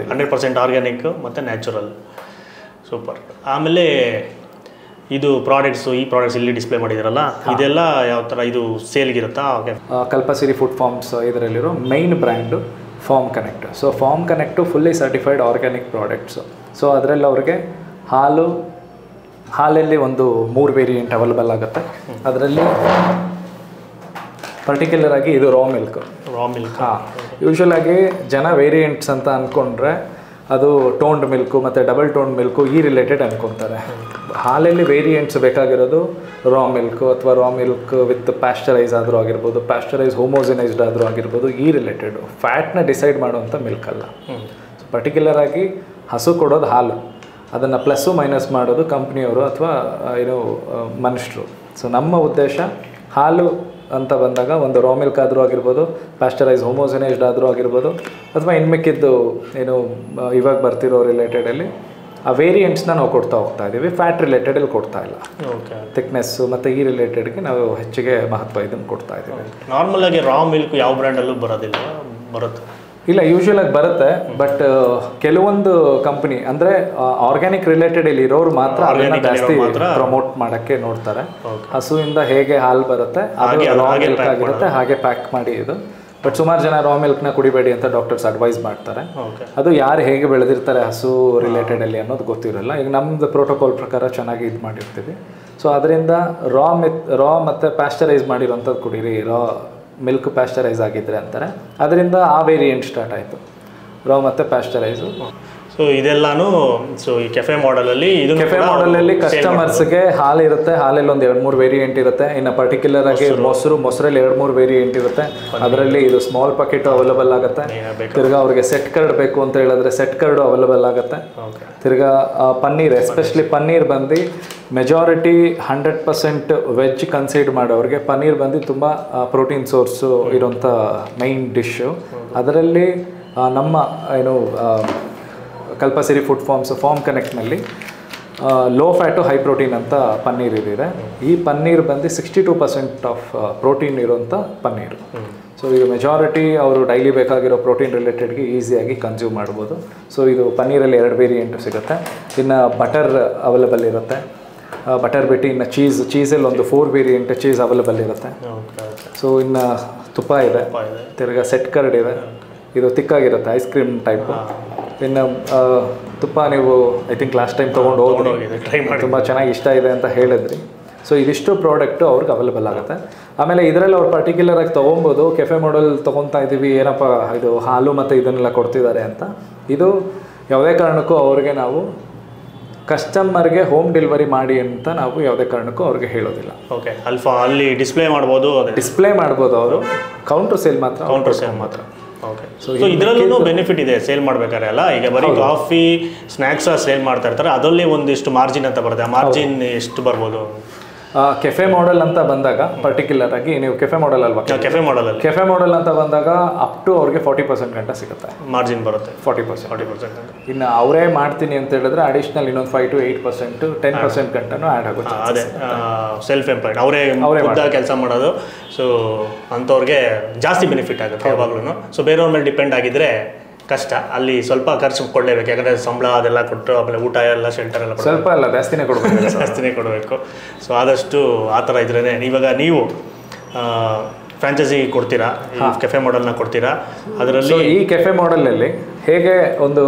100% ಆರ್ಗ್ಯಾನಿಕ್ ಮತ್ತು ನ್ಯಾಚುರಲ್. ಸೂಪರ್. ಆಮೇಲೆ ಇದು ಪ್ರಾಡಕ್ಟ್ಸು, ಈ ಪ್ರಾಡಕ್ಟ್ಸ್ ಇಲ್ಲಿ ಡಿಸ್ಪ್ಲೇ ಮಾಡಿದಿರಲ್ಲ, ಇದೆಲ್ಲ ಯಾವ ಥರ ಇದು ಸೇಲ್ಗಿರುತ್ತಾ? ಕಲ್ಪಸಿರಿ ಫುಡ್ ಫಾರ್ಮ್ಸ್ ಇದರಲ್ಲಿರೋ main brand farm connect. So farm connect fully certified organic products. So ಅದರಲ್ಲಿ ಅವ್ರಿಗೆ ಹಾಲಲ್ಲಿ ಒಂದು 3 ವೇರಿಯಂಟ್ ಅವೈಲಬಲ್ ಆಗುತ್ತೆ. ಅದರಲ್ಲಿ ಪರ್ಟಿಕ್ಯುಲರ್ ಆಗಿ ಇದು ರಾ ಮಿಲ್ಕ್. ಹಾಂ, ಯೂಶ್ವಲಾಗಿ ಜನ ವೇರಿಯಂಟ್ಸ್ ಅಂತ ಅಂದ್ಕೊಂಡ್ರೆ ಅದು ಟೋನ್ಡ್ ಮಿಲ್ಕು ಮತ್ತು ಡಬಲ್ ಟೋನ್ಡ್ ಮಿಲ್ಕು ಈ ರಿಲೇಟೆಡ್ ಅಂದ್ಕೊತಾರೆ. ಹಾಲಲ್ಲಿ ವೇರಿಯಂಟ್ಸ್ ಬೇಕಾಗಿರೋದು ರಾ ಮಿಲ್ಕು ಅಥವಾ ರಾ ಮಿಲ್ಕ್ ವಿತ್ ಪ್ಯಾಶ್ಚರೈಸ್ ಆದರೂ ಆಗಿರ್ಬೋದು, ಪ್ಯಾಶ್ಚರೈಸ್ ಹೋಮೋಜಿನೈಸ್ಡ್ ಆದರೂ ಆಗಿರ್ಬೋದು, ಈ ರಿಲೇಟೆಡು ಫ್ಯಾಟ್ನ ಡಿಸೈಡ್ ಮಾಡುವಂಥ ಮಿಲ್ಕ್ ಅಲ್ಲ. ಪರ್ಟಿಕ್ಯುಲರ್ ಆಗಿ ಹಸು ಕೊಡೋದು ಹಾಲು, ಅದನ್ನು ಪ್ಲಸ್ಸು ಮೈನಸ್ ಮಾಡೋದು ಕಂಪ್ನಿಯವರು ಅಥವಾ ಏನು ಮನುಷ್ಯರು. ಸೊ ನಮ್ಮ ಉದ್ದೇಶ ಹಾಲು ಅಂತ ಬಂದಾಗ ಒಂದು ರಾ ಮಿಲ್ಕ್ ಆದರೂ ಆಗಿರ್ಬೋದು, ಪ್ಯಾಶ್ಚರೈಸ್ ಹೋಮೋಜಿನೈಸ್ಡ್ ಆದರೂ ಆಗಿರ್ಬೋದು, ಅಥವಾ ಇನ್ಮಿಕ್ಕಿದ್ದು ಏನು ಇವಾಗ ಬರ್ತಿರೋ ರಿಲೇಟೆಡಲ್ಲಿ ಆ ವೇರಿಯಂಟ್ಸ್ನ ನಾವು ಕೊಡ್ತಾ ಹೋಗ್ತಾ ಇದ್ದೀವಿ. ಫ್ಯಾಟ್ ರಿಲೇಟೆಡಲ್ಲಿ ಕೊಡ್ತಾ ಇಲ್ಲ. ಥಿಕ್ನೆಸ್ಸು ಮತ್ತು ಈ ರಿಲೇಟೆಡ್ಗೆ ನಾವು ಹೆಚ್ಚಿಗೆ ಮಹತ್ವ ಇದನ್ನು ಕೊಡ್ತಾ ಇದ್ದೀವಿ. ನಾರ್ಮಲ್ ಆಗಿ ರಾ ಮಿಲ್ಕ್ ಯಾವ ಬ್ರ್ಯಾಂಡಲ್ಲೂ ಬರೋದಿಲ್ಲ, ಬರುತ್ತೆ? ಇಲ್ಲ, ಯೂಶ್ವಲಾಗಿ ಬರುತ್ತೆ. ಬಟ್ ಕೆಲವೊಂದು ಕಂಪ್ನಿ ಅಂದರೆ ಆರ್ಗ್ಯಾನಿಕ್ ರಿಲೇಟೆಡ್ ಇಲ್ಲಿ ಇರೋರು ಮಾತ್ರ ಅದನ್ನ ಜಾಸ್ತಿ ಪ್ರಮೋಟ್ ಮಾಡೋಕ್ಕೆ ನೋಡ್ತಾರೆ. ಹಸುವಿಂದ ಹೇಗೆ ಹಾಲು ಬರುತ್ತೆ ಅದು ರಾ ಮಿಲ್ಕ್ ಆಗಿರುತ್ತೆ, ಹಾಗೆ ಪ್ಯಾಕ್ ಮಾಡಿ ಇದು. ಬಟ್ ಸುಮಾರು ಜನ ರಾ ಮಿಲ್ಕ್ನ ಕುಡಿಬೇಡಿ ಅಂತ ಡಾಕ್ಟರ್ಸ್ ಅಡ್ವೈಸ್ ಮಾಡ್ತಾರೆ. ಅದು ಯಾರು ಹೇಗೆ ಬೆಳೆದಿರ್ತಾರೆ ಹಸು ರಿಲೇಟೆಡಲ್ಲಿ ಅನ್ನೋದು ಗೊತ್ತಿರಲ್ಲ. ಈಗ ನಮ್ಮದು ಪ್ರೋಟೋಕಾಲ್ ಪ್ರಕಾರ ಚೆನ್ನಾಗಿ ಇದು ಮಾಡಿರ್ತೀವಿ. ಸೊ ಅದರಿಂದ ರಾ ಮತ್ತು ಪ್ಯಾಶ್ಚರೈಸ್ ಮಾಡಿರೋಂಥದ್ದು ಕುಡೀರಿ, ರಾ ಮಿಲ್ಕ್ ಪ್ಯಾಶ್ಚರೈಸ್ ಆಗಿದ್ರೆ ಅಂತಾರೆ. ಅದರಿಂದ ಆ ವೇರಿಯಂಟ್ ಸ್ಟಾರ್ಟ್ ಆಯಿತು, ರಾ ಮತ್ತು ಪ್ಯಾಶ್ಚರೈಸು. ಸೊ ಇದೆಲ್ಲಾನು ಸೊ ಈ ಕೆಫೆ ಮಾಡೆಲಲ್ಲಿ ಕಸ್ಟಮರ್ಸ್ಗೆ ಹಾಲು ಇರುತ್ತೆ. ಹಾಲಲ್ಲಿ ಒಂದು 2-3 ವೇರಿಯಂಟ್ ಇರುತ್ತೆ. ಇನ್ನು ಪರ್ಟಿಕ್ಯುಲರ್ ಆಗಿ ಮೊಸರಲ್ಲಿ 2-3 ವೇರಿಯಂಟ್ ಇರುತ್ತೆ. ಅದರಲ್ಲಿ ಇದು ಸ್ಮಾಲ್ ಪ್ಯಾಕೆಟ್ ಅವೈಲಬಲ್ ಆಗುತ್ತೆ. ತಿರ್ಗಾ ಅವ್ರಿಗೆ ಸೆಟ್ ಕರ್ಡ್ ಬೇಕು ಅಂತ ಹೇಳಿದ್ರೆ ಸೆಟ್ ಕರ್ಡು ಅವೈಲಬಲ್ ಆಗುತ್ತೆ. ತಿರ್ಗಾ ಪನ್ನೀರ್, ಎಸ್ಪೆಷಲಿ ಪನ್ನೀರ್ ಬಂದು ಮೆಜಾರಿಟಿ 100% ವೆಜ್ ಕನ್ಸಿಡರ್ ಮಾಡೋರಿಗೆ ಪನ್ನೀರ್ ಬಂದು ತುಂಬ ಪ್ರೋಟೀನ್ ಸೋರ್ಸು ಇರೋಂಥ ಮೈನ್ ಡಿಶ್ಶು. ಅದರಲ್ಲಿ ನಮ್ಮ ಏನು ಕಲ್ಪಸಿರಿ ಫುಡ್ ಫಾರ್ಮ್ ಕನೆಕ್ಟ್ನಲ್ಲಿ ಲೋ ಫ್ಯಾಟು ಹೈ ಪ್ರೋಟೀನ್ ಅಂತ ಪನ್ನೀರ್ ಇದೆ. ಈ ಪನ್ನೀರ್ ಬಂದು 62% ಆಫ್ ಪ್ರೋಟೀನ್ ಇರೋಂಥ ಪನ್ನೀರು. ಸೊ ಇದು ಮೆಜಾರಿಟಿ ಅವರು ಡೈಲಿ ಬೇಕಾಗಿರೋ ಪ್ರೋಟೀನ್ ರಿಲೇಟೆಡ್ಗೆ ಈಸಿಯಾಗಿ ಕನ್ಸ್ಯೂಮ್ ಮಾಡ್ಬೋದು. ಸೊ ಇದು ಪನ್ನೀರಲ್ಲಿ 2 ವೇರಿಯಂಟು ಸಿಗುತ್ತೆ. ಇನ್ನು ಬಟರ್ ಅವೈಲಬಲ್ ಇರುತ್ತೆ. ಬಟರ್ ಬಿಟ್ಟು ಇನ್ನು ಚೀಸಲ್ಲಿ ಒಂದು 4 ವೇರಿಯಂಟ್ ಚೀಸ್ ಅವೈಲಬಲ್ ಇರುತ್ತೆ. ಸೊ ಇನ್ನು ತುಪ್ಪ ಇದೆ, ತಿರ್ಗಾ ಸೆಟ್ ಕರ್ಡ್ ಇದೆ, ಇದು ತಿಕ್ಕಾಗಿರುತ್ತೆ, ಐಸ್ ಕ್ರೀಮ್ ಟೈಪು. ಇನ್ನು ತುಪ್ಪ ನೀವು ಐ ಥಿಂಕ್ ಲಾಸ್ಟ್ ಟೈಮ್ ತೊಗೊಂಡು ತುಂಬ ಚೆನ್ನಾಗಿ ಇಷ್ಟ ಇದೆ ಅಂತ ಹೇಳಿದ್ರಿ. ಸೊ ಇದಿಷ್ಟು ಪ್ರಾಡಕ್ಟು ಅವ್ರಿಗೆ ಅವೈಲೇಬಲ್ ಆಗುತ್ತೆ. ಆಮೇಲೆ ಇದರಲ್ಲಿ ಅವ್ರು ಪರ್ಟಿಕ್ಯುಲರಾಗಿ ತೊಗೊಬೋದು. ಕೆಫೆ ಮಾಡೆಲ್ ತೊಗೊತಾ ಇದ್ದೀವಿ, ಏನಪ್ಪ ಇದು ಹಾಲು ಮತ್ತು ಇದನ್ನೆಲ್ಲ ಕೊಡ್ತಿದ್ದಾರೆ ಅಂತ. ಇದು ಯಾವುದೇ ಕಾರಣಕ್ಕೂ ಅವ್ರಿಗೆ ನಾವು ಕಸ್ಟಮರ್ಗೆ ಹೋಮ್ ಡೆಲಿವರಿ ಮಾಡಿ ಅಂತ ನಾವು ಯಾವುದೇ ಕಾರಣಕ್ಕೂ ಅವ್ರಿಗೆ ಹೇಳೋದಿಲ್ಲ. ಓಕೆ, ಅಲ್ಲಿ ಡಿಸ್ಪ್ಲೇ ಮಾಡ್ಬೋದು ಅವರು, ಕೌಂಟರ್ ಸೇಲ್ ಮಾತ್ರ. ಓಕೆ, ಸೊ ಇದರಲ್ಲೂ ಬೆನಿಫಿಟ್ ಇದೆ ಸೇಲ್ ಮಾಡ್ಬೇಕಾದ್ರೆ ಅಲ್ಲ. ಈಗ ಬರೀ ಕಾಫಿ ಸ್ನ್ಯಾಕ್ಸ್ ಸೇಲ್ ಮಾಡ್ತಾ ಇರ್ತಾರೆ, ಅದರಲ್ಲಿ ಒಂದಿಷ್ಟು ಮಾರ್ಜಿನ್ ಅಂತ ಬರುತ್ತೆ. ಆ ಮಾರ್ಜಿನ್ ಎಷ್ಟು ಬರ್ಬೋದು? ಕೆಫೆ ಮಾಡೆಲ್ ಅಂತ ಬಂದಾಗ ಪರ್ಟಿಕ್ಯುಲರ್ ಆಗಿ ನೀವು ಕೆಫೆ ಮಾಡೆಲ್ ಅಲ್ವಾ, ಕೆಫೆ ಮಾಡೆಲ್ ಅಂತ ಬಂದಾಗ ಅಪ್ ಟು ಅವ್ರಿಗೆ 40% ಗಂಟ ಸಿಗುತ್ತೆ ಮಾರ್ಜಿನ್ ಬರುತ್ತೆ. 40%. ಇನ್ನು ಅವರೇ ಮಾಡ್ತೀನಿ ಅಂತ ಹೇಳಿದ್ರೆ ಅಡಿಷನಲ್ ಇನ್ನೊಂದು 5 to 8%, 10% ಗಂಟನೂ ಆ್ಯಡ್ ಆಗುತ್ತೆ. ಅದೇ ಸೆಲ್ಫ್ ಎಂಪ್ಲಾಯ್ಡ್ ಅವರೇ ಕೆಲಸ ಮಾಡೋದು. ಸೊ ಅಂಥವ್ರಿಗೆ ಜಾಸ್ತಿ ಬೆನಿಫಿಟ್ ಆಗುತ್ತೆ ಯಾವಾಗ್ಲೂ. ಸೊ ಬೇರೆಯವ್ರ ಮೇಲೆ ಡಿಪೆಂಡ್ ಆಗಿದ್ರೆ ಕಷ್ಟ, ಅಲ್ಲಿ ಸ್ವಲ್ಪ ಖರ್ಚು ಕೊಡಲೇಬೇಕು. ಯಾಕಂದರೆ ಸಂಬಳ ಅದೆಲ್ಲ ಕೊಟ್ಟು ಆಮೇಲೆ ಊಟ ಎಲ್ಲ ಶೆಲ್ಟರ್ ಎಲ್ಲ ಸ್ವಲ್ಪ ಅಲ್ಲ ಜಾಸ್ತಿನೇ ಕೊಡಬೇಕು. ಸೊ ಆದಷ್ಟು ಆ ಥರ ಇದ್ರೇ ಇವಾಗ ನೀವು ಫ್ರಾಂಚೈಸಿ ಕೊಡ್ತೀರಾ, ಕೆಫೆ ಮಾಡೆಲ್ನ ಕೊಡ್ತೀರಾ? ಅದರಲ್ಲಿ ಈ ಕೆಫೆ ಮಾಡೆಲಲ್ಲಿ ಹೇಗೆ ಒಂದು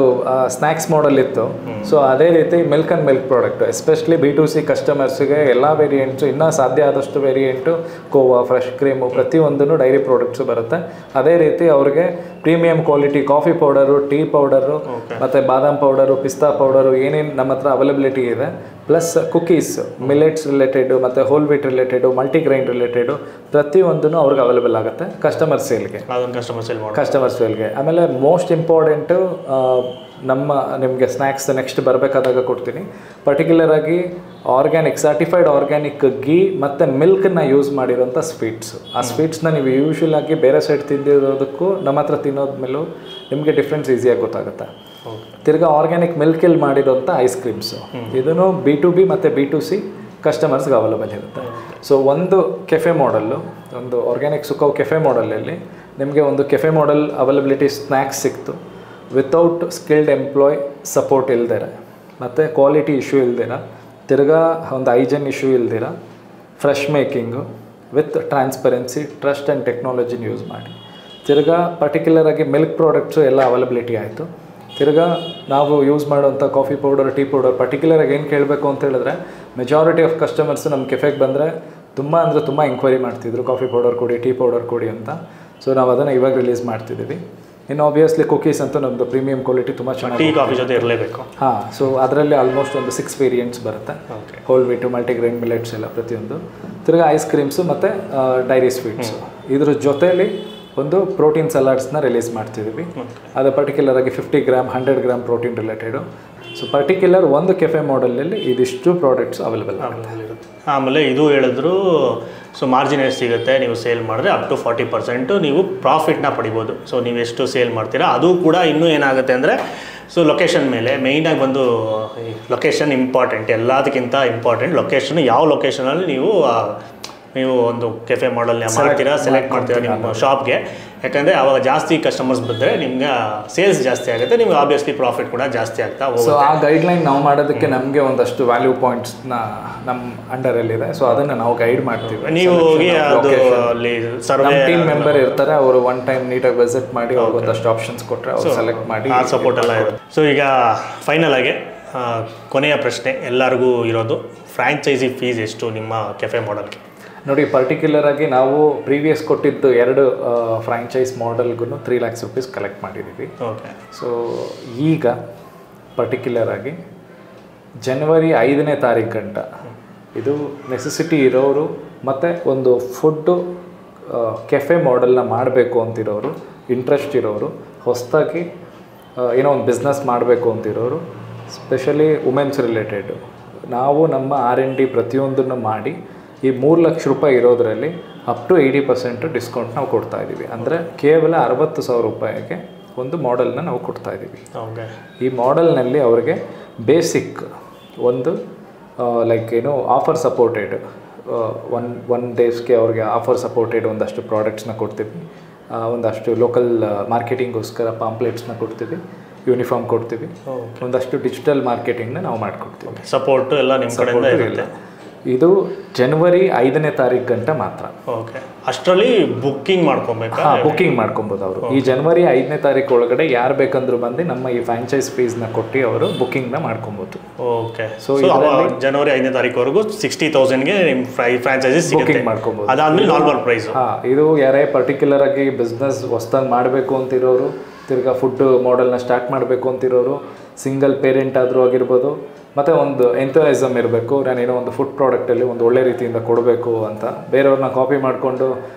ಸ್ನ್ಯಾಕ್ಸ್ ಮಾಡೆಲ್ ಇತ್ತು, ಸೊ ಅದೇ ರೀತಿ milk and milk product especially B2C ಕಸ್ಟಮರ್ಸ್ಗೆ ಎಲ್ಲ ವೇರಿಯಂಟ್ಸು, ಇನ್ನೂ ಸಾಧ್ಯ ಆದಷ್ಟು ವೇರಿಯಂಟು, ಕೋವಾ, ಫ್ರೆಶ್ ಕ್ರೀಮು, ಪ್ರತಿಯೊಂದೂ ಡೈರಿ ಪ್ರಾಡಕ್ಟ್ಸು ಬರುತ್ತೆ. ಅದೇ ರೀತಿ ಅವ್ರಿಗೆ premium quality coffee powder, tea powder, ಮತ್ತು ಬಾದಾಮ್ ಪೌಡರು, ಪಿಸ್ತಾ ಪೌಡರು ಏನೇನು ನಮ್ಮ ಹತ್ರ ಅವೈಲಬಿಲಿಟಿ ಇದೆ, ಪ್ಲಸ್ ಕುಕೀಸ್, ಮಿಲೆಟ್ಸ್ ರಿಲೇಟೆಡು ಮತ್ತು whole wheat related, multigrain related ಪ್ರತಿಯೊಂದೂ ಅವ್ರಿಗೆ ಅವೈಲೇಬಲ್ ಆಗುತ್ತೆ ಕಸ್ಟಮರ್ ಸೇಲ್ಗೆ. ಕಸ್ಟಮರ್ ಸೇಲ್ಗೆ ಆಮೇಲೆ ಮೋಸ್ಟ್ ಇಂಪಾರ್ಟೆಂಟು ನಿಮಗೆ ಸ್ನ್ಯಾಕ್ಸ್ ನೆಕ್ಸ್ಟ್ ಬರಬೇಕಾದಾಗ ಕೊಡ್ತೀನಿ. ಪರ್ಟಿಕ್ಯುಲರ್ ಆಗಿ ಆರ್ಗ್ಯಾನಿಕ್, ಸರ್ಟಿಫೈಡ್ ಆರ್ಗ್ಯಾನಿಕ್ ಗೀ ಮತ್ತು ಮಿಲ್ಕನ್ನ ಯೂಸ್ ಮಾಡಿರೋಂಥ ಸ್ವೀಟ್ಸ್. ಆ ಸ್ವೀಟ್ಸ್ನ ನೀವು ಯೂಶ್ವಲ್ ಆಗಿ ಬೇರೆ ಸೈಡ್ ತಿಂದಿರೋದಕ್ಕೂ ನಮ್ಮ ಹತ್ರ ತಿನ್ನೋದ್ಮೇಲೂ ನಿಮಗೆ ಡಿಫ್ರೆನ್ಸ್ ಈಸಿಯಾಗಿ ಗೊತ್ತಾಗುತ್ತೆ. ತಿರ್ಗಾ ಆರ್ಗ್ಯಾನಿಕ್ ಮಿಲ್ಕಲ್ಲಿ ಮಾಡಿರೋಂಥ ಐಸ್ ಕ್ರೀಮ್ಸು, ಇದನ್ನು B2B ಮತ್ತು B2C ಕಸ್ಟಮರ್ಸ್ಗೆ ಅವೈಲೇಬಲ್ ಇರುತ್ತೆ. ಸೊ ಒಂದು ಕೆಫೆ ಮಾಡಲ್ಲು, ಒಂದು ಆರ್ಗ್ಯಾನಿಕ್ ಸುಖೋ ಕೆಫೆ ಮಾಡಲಲ್ಲಿ ನಿಮಗೆ ಒಂದು ಕೆಫೆ ಮಾಡಲ್ ಅವೈಲಬಿಲಿಟಿ ಸ್ನ್ಯಾಕ್ಸ್ ಸಿಕ್ತು ವಿತೌಟ್ ಸ್ಕಿಲ್ಡ್ ಎಂಪ್ಲಾಯ್ ಸಪೋರ್ಟ್ ಇಲ್ದಿರ, ಮತ್ತು ಕ್ವಾಲಿಟಿ ಇಶ್ಯೂ ಇಲ್ದಿರ, ತಿರ್ಗಾ ಒಂದು ಹೈಜೆನ್ ಇಶ್ಯೂ ಇಲ್ದಿರ, fresh making with transparency, trust and ಟೆಕ್ನಾಲಜಿನ ಯೂಸ್ ಮಾಡಿ. ತಿರ್ಗಾ ಪರ್ಟಿಕ್ಯುಲರಾಗಿ ಮಿಲ್ಕ್ ಪ್ರಾಡಕ್ಟ್ಸು ಎಲ್ಲ ಅವೈಲಬಿಲಿಟಿ ಆಯಿತು. ತಿರ್ಗಾ ನಾವು ಯೂಸ್ ಮಾಡೋಂಥ ಕಾಫಿ ಪೌಡರ್, ಟೀ ಪೌಡರ್ ಪರ್ಟಿಕ್ಯುಲರಾಗಿ ಏನು ಕೇಳಬೇಕು ಅಂತ ಹೇಳಿದ್ರೆ, ಮೆಜಾರಿಟಿ ಆಫ್ ಕಸ್ಟಮರ್ಸು ನಮ್ಮ ಕೆಫೆಗೆ ಬಂದರೆ ತುಂಬ ಎಂಕ್ವೈರಿ ಮಾಡ್ತಿದ್ರು, ಕಾಫಿ ಪೌಡರ್ ಕೊಡಿ, ಟೀ ಪೌಡರ್ ಕೊಡಿ ಅಂತ. ಸೊ ನಾವು ಅದನ್ನು ಇವಾಗ ರಿಲೀಸ್ ಮಾಡ್ತಿದ್ದೀವಿ. ಇನ್ನು ಆಬ್ವಿಯಸ್ಲಿ ಕುಕೀಸ್ ಅಂತೂ ನಮ್ಮದು ಪ್ರೀಮಿಯಂ ಕ್ವಾಲಿಟಿ ತುಂಬ ಚೆನ್ನಾಗಿ, ಟೀ ಕಾಫಿ ಜೊತೆ ಇರಲೇಬೇಕು. ಹಾಂ, ಸೊ ಅದರಲ್ಲಿ ಆಲ್ಮೋಸ್ಟ್ ಒಂದು 6 ವೇರಿಯಂಟ್ಸ್ ಬರುತ್ತೆ, ಹೋಲ್ ವೀಟು, ಮಲ್ಟಿಗ್ರೈನ್, ಮಿಲೆಟ್ಸ್ ಎಲ್ಲ ಪ್ರತಿಯೊಂದು. ತಿರ್ಗಾ ಐಸ್ ಕ್ರೀಮ್ಸು ಮತ್ತು ಡೈರಿ ಸ್ವೀಟ್ಸು. ಇದ್ರ ಜೊತೆಯಲ್ಲಿ ಒಂದು ಪ್ರೋಟೀನ್ ಸಲಾಡ್ಸ್ನ ರಿಲೀಸ್ ಮಾಡ್ತಿದ್ದೀವಿ. ಅದು ಪರ್ಟಿಕ್ಯುಲರಾಗಿ 50 gram 100 gram protein related. So particular ಒಂದು ಕೆಫೆ ಮಾಡಲಲ್ಲಿ ಇದಿಷ್ಟು ಪ್ರಾಡಕ್ಟ್ಸ್ ಅವೈಲೇಬಲ್ ಆಗುತ್ತೆ. ಆಮೇಲೆ ಇದು ಹೇಳಿದ್ರು, ಸೊ ಮಾರ್ಜಿನ್ ಎಷ್ಟು ಸಿಗುತ್ತೆ ನೀವು ಸೇಲ್ ಮಾಡಿದ್ರೆ ಅಪ್ ಟು 40% ನೀವು ಪ್ರಾಫಿಟ್ನ ಪಡಿಬೋದು. ಸೊ ನೀವು ಎಷ್ಟು ಸೇಲ್ ಮಾಡ್ತೀರಾ ಅದು ಕೂಡ ಇನ್ನೂ ಏನಾಗುತ್ತೆ ಅಂದರೆ, ಸೊ ಲೊಕೇಶನ್ ಮೇಲೆ ಮೇಯ್ನಾಗಿ ಬಂದು ಲೊಕೇಶನ್ ಇಂಪಾರ್ಟೆಂಟ್, ಎಲ್ಲದಕ್ಕಿಂತ ಇಂಪಾರ್ಟೆಂಟ್ ಲೊಕೇಶನ್. ಯಾವ ಲೊಕೇಶನಲ್ಲಿ ನೀವು ಒಂದು ಕೆಫೆ ಮಾಡಲ್ನ ಮಾಡ್ತೀರಾ, ಸೆಲೆಕ್ಟ್ ಮಾಡ್ತೀರಾ ನಿಮ್ಮ ಶಾಪ್ಗೆ, ಯಾಕಂದರೆ ಆವಾಗ ಜಾಸ್ತಿ ಕಸ್ಟಮರ್ಸ್ ಬಂದರೆ ನಿಮ್ಗೆ ಸೇಲ್ಸ್ ಜಾಸ್ತಿ ಆಗುತ್ತೆ, ನಿಮ್ಗೆ ಆಬ್ವಿಯಸ್ಲಿ ಪ್ರಾಫಿಟ್ ಕೂಡ ಜಾಸ್ತಿ ಆಗ್ತಾ ಹೋಗುತ್ತೆ. ಸೊ ಆ ಗೈಡ್ಲೈನ್ ನಾವು ಮಾಡೋದಕ್ಕೆ ನಮಗೆ ಒಂದಷ್ಟು ವ್ಯಾಲ್ಯೂ ಪಾಯಿಂಟ್ಸ್ನ ನಮ್ಮ ಅಂಡರಲ್ಲಿದೆ. ಸೊ ಅದನ್ನು ನಾವು ಗೈಡ್ ಮಾಡ್ತೀವಿ. ನೀವು ಹೋಗಿ ಅದು ಅಲ್ಲಿ ಸರ್ವೆ ಟೀಮ್ ಮೆಂಬರ್ ಇರ್ತಾರೆ, ಅವರು ಒನ್ ಟೈಮ್ ನೀಟಾಗಿ ವಿಸಿಟ್ ಮಾಡಿ ಅವ್ರಿಗೆ ಒಂದಷ್ಟು ಆಪ್ಷನ್ಸ್ ಕೊಟ್ಟರೆ ಅವ್ರು ಸೆಲೆಕ್ಟ್ ಮಾಡಿ ಆ ಸಪೋರ್ಟ್ ಎಲ್ಲ ಇರುತ್ತೆ. ಸೊ ಈಗ ಫೈನಲ್ ಆಗಿ ಕೊನೆಯ ಪ್ರಶ್ನೆ ಎಲ್ಲರಿಗೂ ಇರೋದು, ಫ್ರ್ಯಾಂಚೈಸಿ ಫೀಸ್ ಎಷ್ಟು ನಿಮ್ಮ ಕೆಫೆ ಮಾಡಲ್ಗೆ? ನೋಡಿ, ಪರ್ಟಿಕ್ಯುಲರ್ ಆಗಿ ನಾವು ಪ್ರೀವಿಯಸ್ ಕೊಟ್ಟಿದ್ದು 2 ಫ್ರ್ಯಾಂಚೈಸ್ ಮಾಡೆಲ್ಗೂ 3 lakhs rupees ಕಲೆಕ್ಟ್ ಮಾಡಿದ್ದೀವಿ. ಓಕೆ. ಸೊ ಈಗ ಪರ್ಟಿಕ್ಯುಲರ್ ಆಗಿ ಜನವರಿ 5ನೇ ತಾರೀಕು ಗಂಟ ಇದು ನೆಸೆಸಿಟಿ ಇರೋರು ಮತ್ತು ಒಂದು ಫುಡ್ಡು ಕೆಫೆ ಮಾಡೆಲ್ನ ಮಾಡಬೇಕು ಅಂತಿರೋರು, ಇಂಟ್ರೆಸ್ಟ್ ಇರೋರು, ಹೊಸದಾಗಿ ಏನೋ ಒಂದು ಬಿಸ್ನೆಸ್ ಮಾಡಬೇಕು ಅಂತಿರೋರು, ಸ್ಪೆಷಲಿ ವುಮೆನ್ಸ್ ರಿಲೇಟೆಡು, ನಾವು ನಮ್ಮ R&D ಪ್ರತಿಯೊಂದನ್ನು ಮಾಡಿ ಈ 3 ಲಕ್ಷ ರೂಪಾಯಿ ಇರೋದರಲ್ಲಿ ಅಪ್ ಟು 80% ಡಿಸ್ಕೌಂಟ್ ನಾವು ಕೊಡ್ತಾ ಇದ್ದೀವಿ. ಅಂದರೆ ಕೇವಲ 60,000 ರೂಪಾಯಿಗೆ ಒಂದು ಮಾಡೆಲ್ನ ನಾವು ಕೊಡ್ತಾ ಇದ್ದೀವಿ. ಈ ಮಾಡೆಲ್ನಲ್ಲಿ ಅವರಿಗೆ ಬೇಸಿಕ್ ಒಂದು ಲೈಕ್ ಏನು ಆಫರ್ ಸಪೋರ್ಟೆಡ್ ಒನ್ ಡೇಸ್ಗೆ ಅವ್ರಿಗೆ ಆಫರ್ ಸಪೋರ್ಟೆಡ್ ಒಂದಷ್ಟು ಪ್ರಾಡಕ್ಟ್ಸ್ನ ಕೊಡ್ತೀವಿ, ಒಂದಷ್ಟು ಲೋಕಲ್ ಮಾರ್ಕೆಟಿಂಗೋಸ್ಕರ ಪಾಂಪ್ಲೆಟ್ಸ್ನ ಕೊಡ್ತೀವಿ, ಯೂನಿಫಾರ್ಮ್ ಕೊಡ್ತೀವಿ, ಒಂದಷ್ಟು ಡಿಜಿಟಲ್ ಮಾರ್ಕೆಟಿಂಗ್ನ ನಾವು ಮಾಡಿಕೊಡ್ತೀವಿ. ಸಪೋರ್ಟು ಎಲ್ಲ ನಿಮ್ಮ ಕಡೆಯಿಂದ ಇರುತ್ತೆ. ಇದು ಜನವರಿ 5ನೇ ತಾರೀಕು ಗಂಟ ಮಾತ್ರ. ಓಕೆ. ಅಷ್ಟರಲ್ಲಿ ಬುಕ್ಕಿಂಗ್ ಮಾಡ್ಕೊಬೇಕಾ? ಬುಕ್ಕಿಂಗ್ ಮಾಡ್ಕೊಬೋದು ಅವರು. ಈ ಜನವರಿ 5ನೇ ತಾರೀಕು ಒಳಗಡೆ ಯಾರು ಬೇಕಂದ್ರೂ ಬಂದು ನಮ್ಮ ಈ ಫ್ರಾಂಚೈಸ್ ಫೀಸ್ನ ಕೊಟ್ಟು ಅವರು ಬುಕ್ಕಿಂಗ್ನ ಮಾಡ್ಕೊಬೋದು. ಓಕೆ. ಸೊ ಜನವರಿ 5ನೇ ತಾರೀಕುವರೆಗೂ 60,000ಗೆ ನಿಮ್ಮ ಫ್ರಾಂಚೈಸಿ ಬುಕ್ಕಿಂಗ್ ಮಾಡ್ಕೊಬೋದು. ಅದಾದ್ಮೇಲೆ ನಾರ್ಮಲ್ ಪ್ರೈಸ್. ಇದು ಯಾರೇ ಪರ್ಟಿಕ್ಯುಲರ್ ಆಗಿ ಬಿಸ್ನೆಸ್ ಹೊಸ್ದಾಗಿ ಮಾಡಬೇಕು ಅಂತಿರೋರು, ತಿರ್ಗಾ ಫುಡ್ ಮಾಡೆಲ್ನ ಸ್ಟಾರ್ಟ್ ಮಾಡಬೇಕು ಅಂತಿರೋರು, ಸಿಂಗಲ್ ಪೇರೆಂಟ್ ಆದರೂ ಆಗಿರ್ಬೋದು, ಮತ್ತು ಒಂದು ಎಂಥೂಸಿಯಾಸಮ್ ಇರಬೇಕು, ನಾನೇನೋ ಒಂದು ಫುಡ್ ಪ್ರಾಡಕ್ಟಲ್ಲಿ ಒಂದು ಒಳ್ಳೆ ರೀತಿಯಿಂದ ಕೊಡಬೇಕು ಅಂತ, ಬೇರೆಯವ್ರನ್ನ ಕಾಪಿ ಮಾಡಿಕೊಂಡು